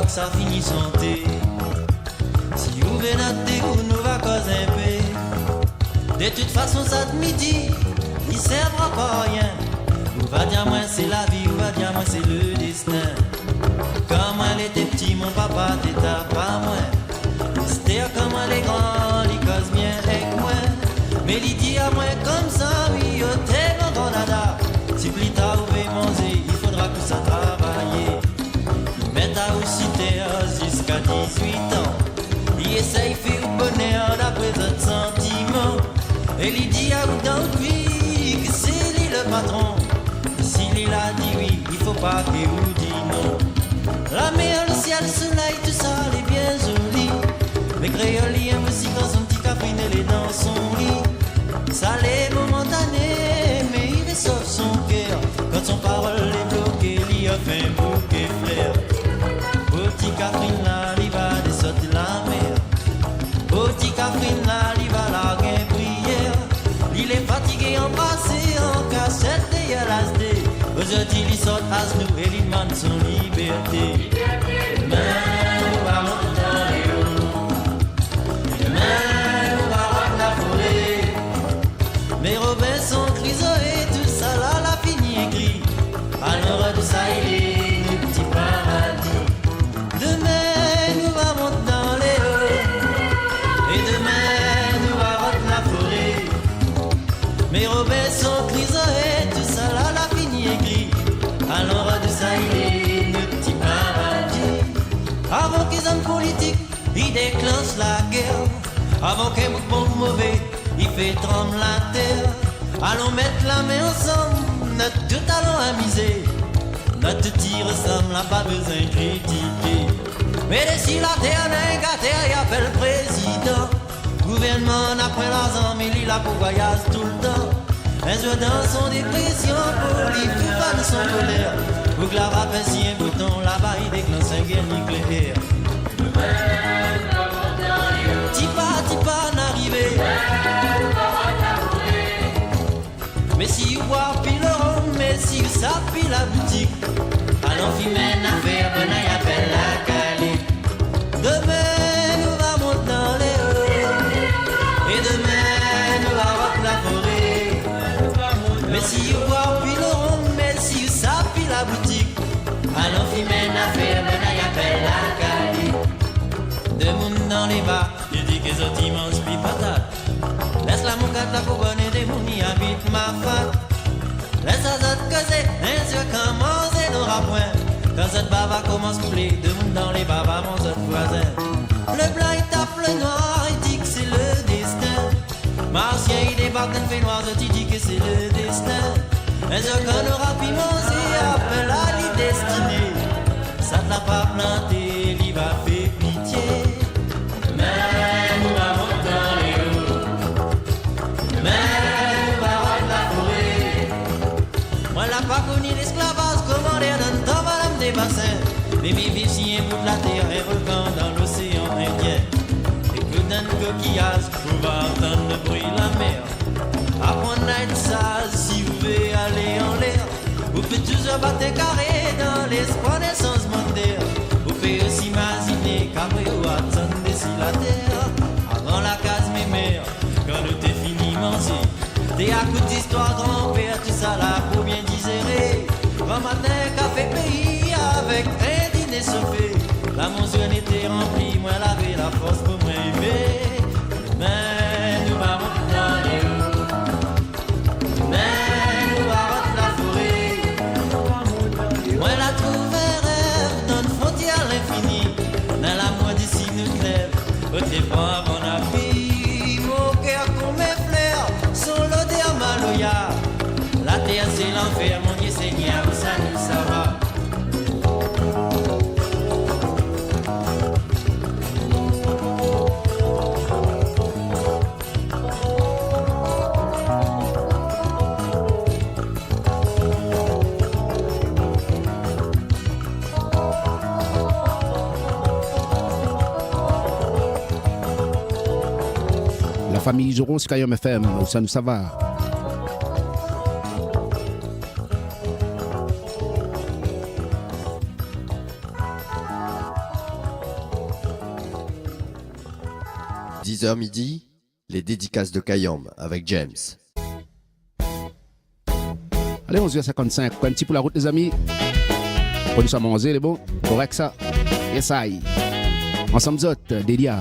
Ça finit santé. Si vous venez ou nous va causer un peu. De toute façon, ça de midi, il servira pas rien. Ou va dire moi c'est la vie, ou va dire moi c'est le destin. Quand elle était petit, mon papa t'était pas moi. C'était comme elle est grand, il cause bien avec moi. Mais il dit à moi comme ça, oui, yo t'es mon grand dada. Si plus tard vous pouvez manger, il faudra que ça travaille. T'as aussi jusqu'à 18 ans. Il essaye de faire bonheur d'après un sentiment. Et il dit à vous dans le puits que c'est lui le patron. S'il il a dit oui, il faut pas qu'il vous dise non. La mer, le ciel, le soleil, tout ça, elle est bien joli. Mais créole, il aime aussi quand son petit cafrine, elle est dans son lit. Ça l'est momentané, mais il est sauf son cœur. Quand son parole est bloquée, il a fait un bouquet frère. Petit Catherine là, il va descendre la mer. Petit Catherine là, il va larguer prière. Il est fatigué en passé, en cassette et à l'asdé. Aujourd'hui il saute à genoux et il demande son liberté. Demain nous va monter dans les hauts. Demain nous va rendre la forêt. Mais Robinson Crusoe et tout ça là, la fini écrit. Alors de ça il est le petit paradis. Demain nous va monter dans les hauts. Et demain nous va rendre la forêt. Mais Robinson Crusoe et tout ça là, la fini écrit. Alors de ça il est le petit paradis. Avant qu'ils hommes politiques, ils déclenchent la guerre. Avant qu'un bon mauvais, il fait trembler la terre. Allons mettre la main ensemble, notre tout allons amuser. Notre tir ressemble, n'a pas besoin de critiquer. Mais si la terre n'est gâtée, il appelle le président. Gouvernement après l'argent, mais il a pour voyage tout le temps. Un jour dans son dépression, pour lui tout va de son colère. Pour que la rappelle si un bouton là-bas, il déclenche un guerre nucléaire. Tipa n'arriver. Mais si vous boire pile le rhum, mais si vous sapez la boutique, allons filmer une affaire, ben y appelle la Cali. Demain nous va monter dans les hauts. Et demain nous va rock la forêt. Mais si vous boire pile le rhum, mais si vous sapez la boutique, allons filmer une affaire, ben y appelle la Cali. De monde dans les bars, je dis que les autres mangent plus patate. Laisse la moucade, la couronne et des mounis habitent ma fat. Laisse les autres causer, un yeux commencer n'aura point. Quand cette bava commence à couler, deux mondes dans les bavas, mon autre voisin. Le blanc il tape le noir, il dit que c'est le destin. Martien il débarque d'un fait noir, il dit que c'est le destin. Mais ce qu'on aura pu manger, appelle à l'île destinée. Ça te l'a pas planté, il va faire pitié. Mais nous allons dans les roues. Mais nous allons la forêt. Moi n'a pas connu l'esclavage, commandé dans ton madame des bassins. Mais vivre ici un bout de la terre et requin dans l'océan Indien. Écoute d'un coquillage, pour entendre le bruit de la mer. Apprendre à être sage si vous voulez aller en l'air. Vous pouvez toujours battre carré dans l'espoir des changements d'air. Vous pouvez aussi imaginer qu'après vous attendez si la terre. Avant la case mes mères, quand nous t'es fini manger. T'es à coup d'histoire grand-père, tout ça là pour bien digérer. Grand matin, café pays avec un dîner chauffé. La monzone était remplie, moi l'avais la force pour m'aimer. Mais nous m'avons dans les roues. Mais nous m'avons la forêt. Moi la trouve un rêve dans une frontière l'infini. Dans la moitié d'ici nous crève, au départ avant la vie. Mon cœur comme mes fleurs, son l'odeur maloya. La terre c'est l'enfer, mon Dieu Seigneur, ça nous ça va. La famille Joron, Kayom FM, ça nous ça va. « 10h midi, les dédicaces de Kayom avec James. Allez, 11h55, quoi, un petit pour la route, les amis. Pour nous ça manger, les bons. Correct, ça. Yes, I. Ensemble, zot, Delia.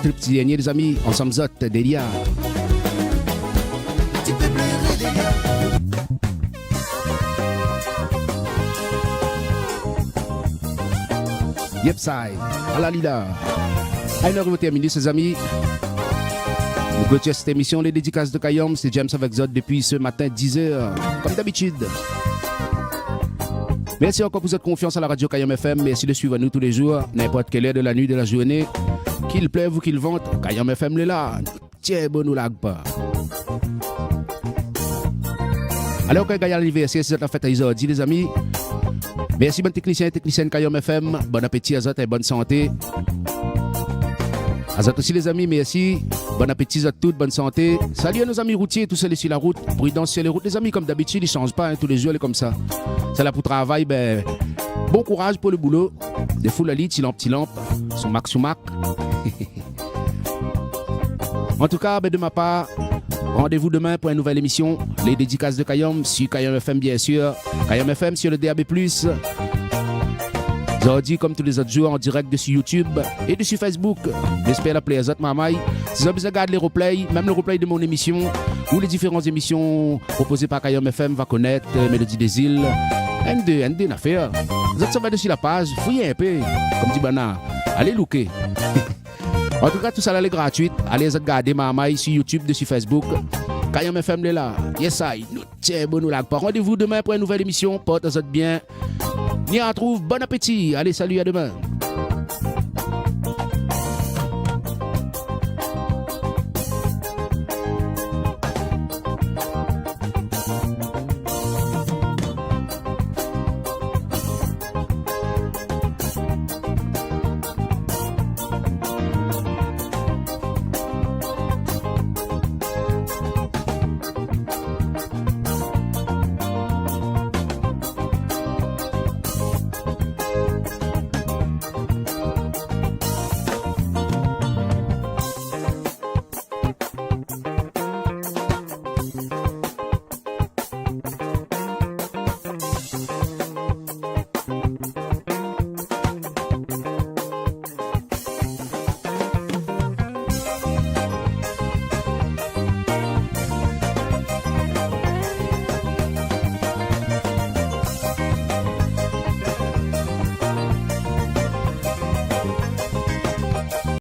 Le petit dernier, les amis, ensemble zot, Delia. Yepsai, à la Lila. À 1h terminée, ses amis. Nous clôturons cette émission, les dédicaces de Kayom. C'est James avec Zot depuis ce matin, 10h, comme d'habitude. Merci encore pour votre confiance à la radio Kayom FM. Merci de suivre nous tous les jours, n'importe quelle heure de la nuit, de la journée. Qu'il pleuve ou qu'il vente, Kayom FM est là. Tiens, bon, nous lag pas. Alors, quand il y a l'anniversaire, c'est la fête à Isodi, les amis. Merci, bon technicien et technicienne Kayom FM. Bon appétit à Zot et bonne santé. À Zot aussi, les amis, merci. Bon appétit à toutes, bonne santé. Salut à nos amis routiers, tous ceux sur la route. Prudence sur les routes, les amis, comme d'habitude, ils ne changent pas, hein, tous les jours, elle est comme ça. C'est là pour travail, ben, Bon courage pour le boulot. Des fous la lit, petit lampe, son mac sous mac. En tout cas, de ma part, rendez-vous demain pour une nouvelle émission. Les dédicaces de Kayom sur Kayom FM, bien sûr. Kayom FM sur le DAB+. Aujourd'hui, comme tous les autres jours, en direct dessus YouTube et dessus Facebook. J'espère la plaisir de Mamaï. Si vous avez besoin de regarder les replays, même le replay de mon émission ou les différentes émissions proposées par Kayom FM, va connaître Mélodie des îles. ND, une affaire. Vous êtes sur dessus la page, fouillez un peu. Comme dit Bana, allez looker. En tout cas, tout ça là, est gratuit. Allez regarder Mamaï sur YouTube, dessus Facebook. Kayom FM est là. Yes, I. Nous tiens bon nous lag pas. Rendez-vous demain pour une nouvelle émission. Portez-vous bien. N'y en trouve. Bon appétit. Allez, salut, à demain.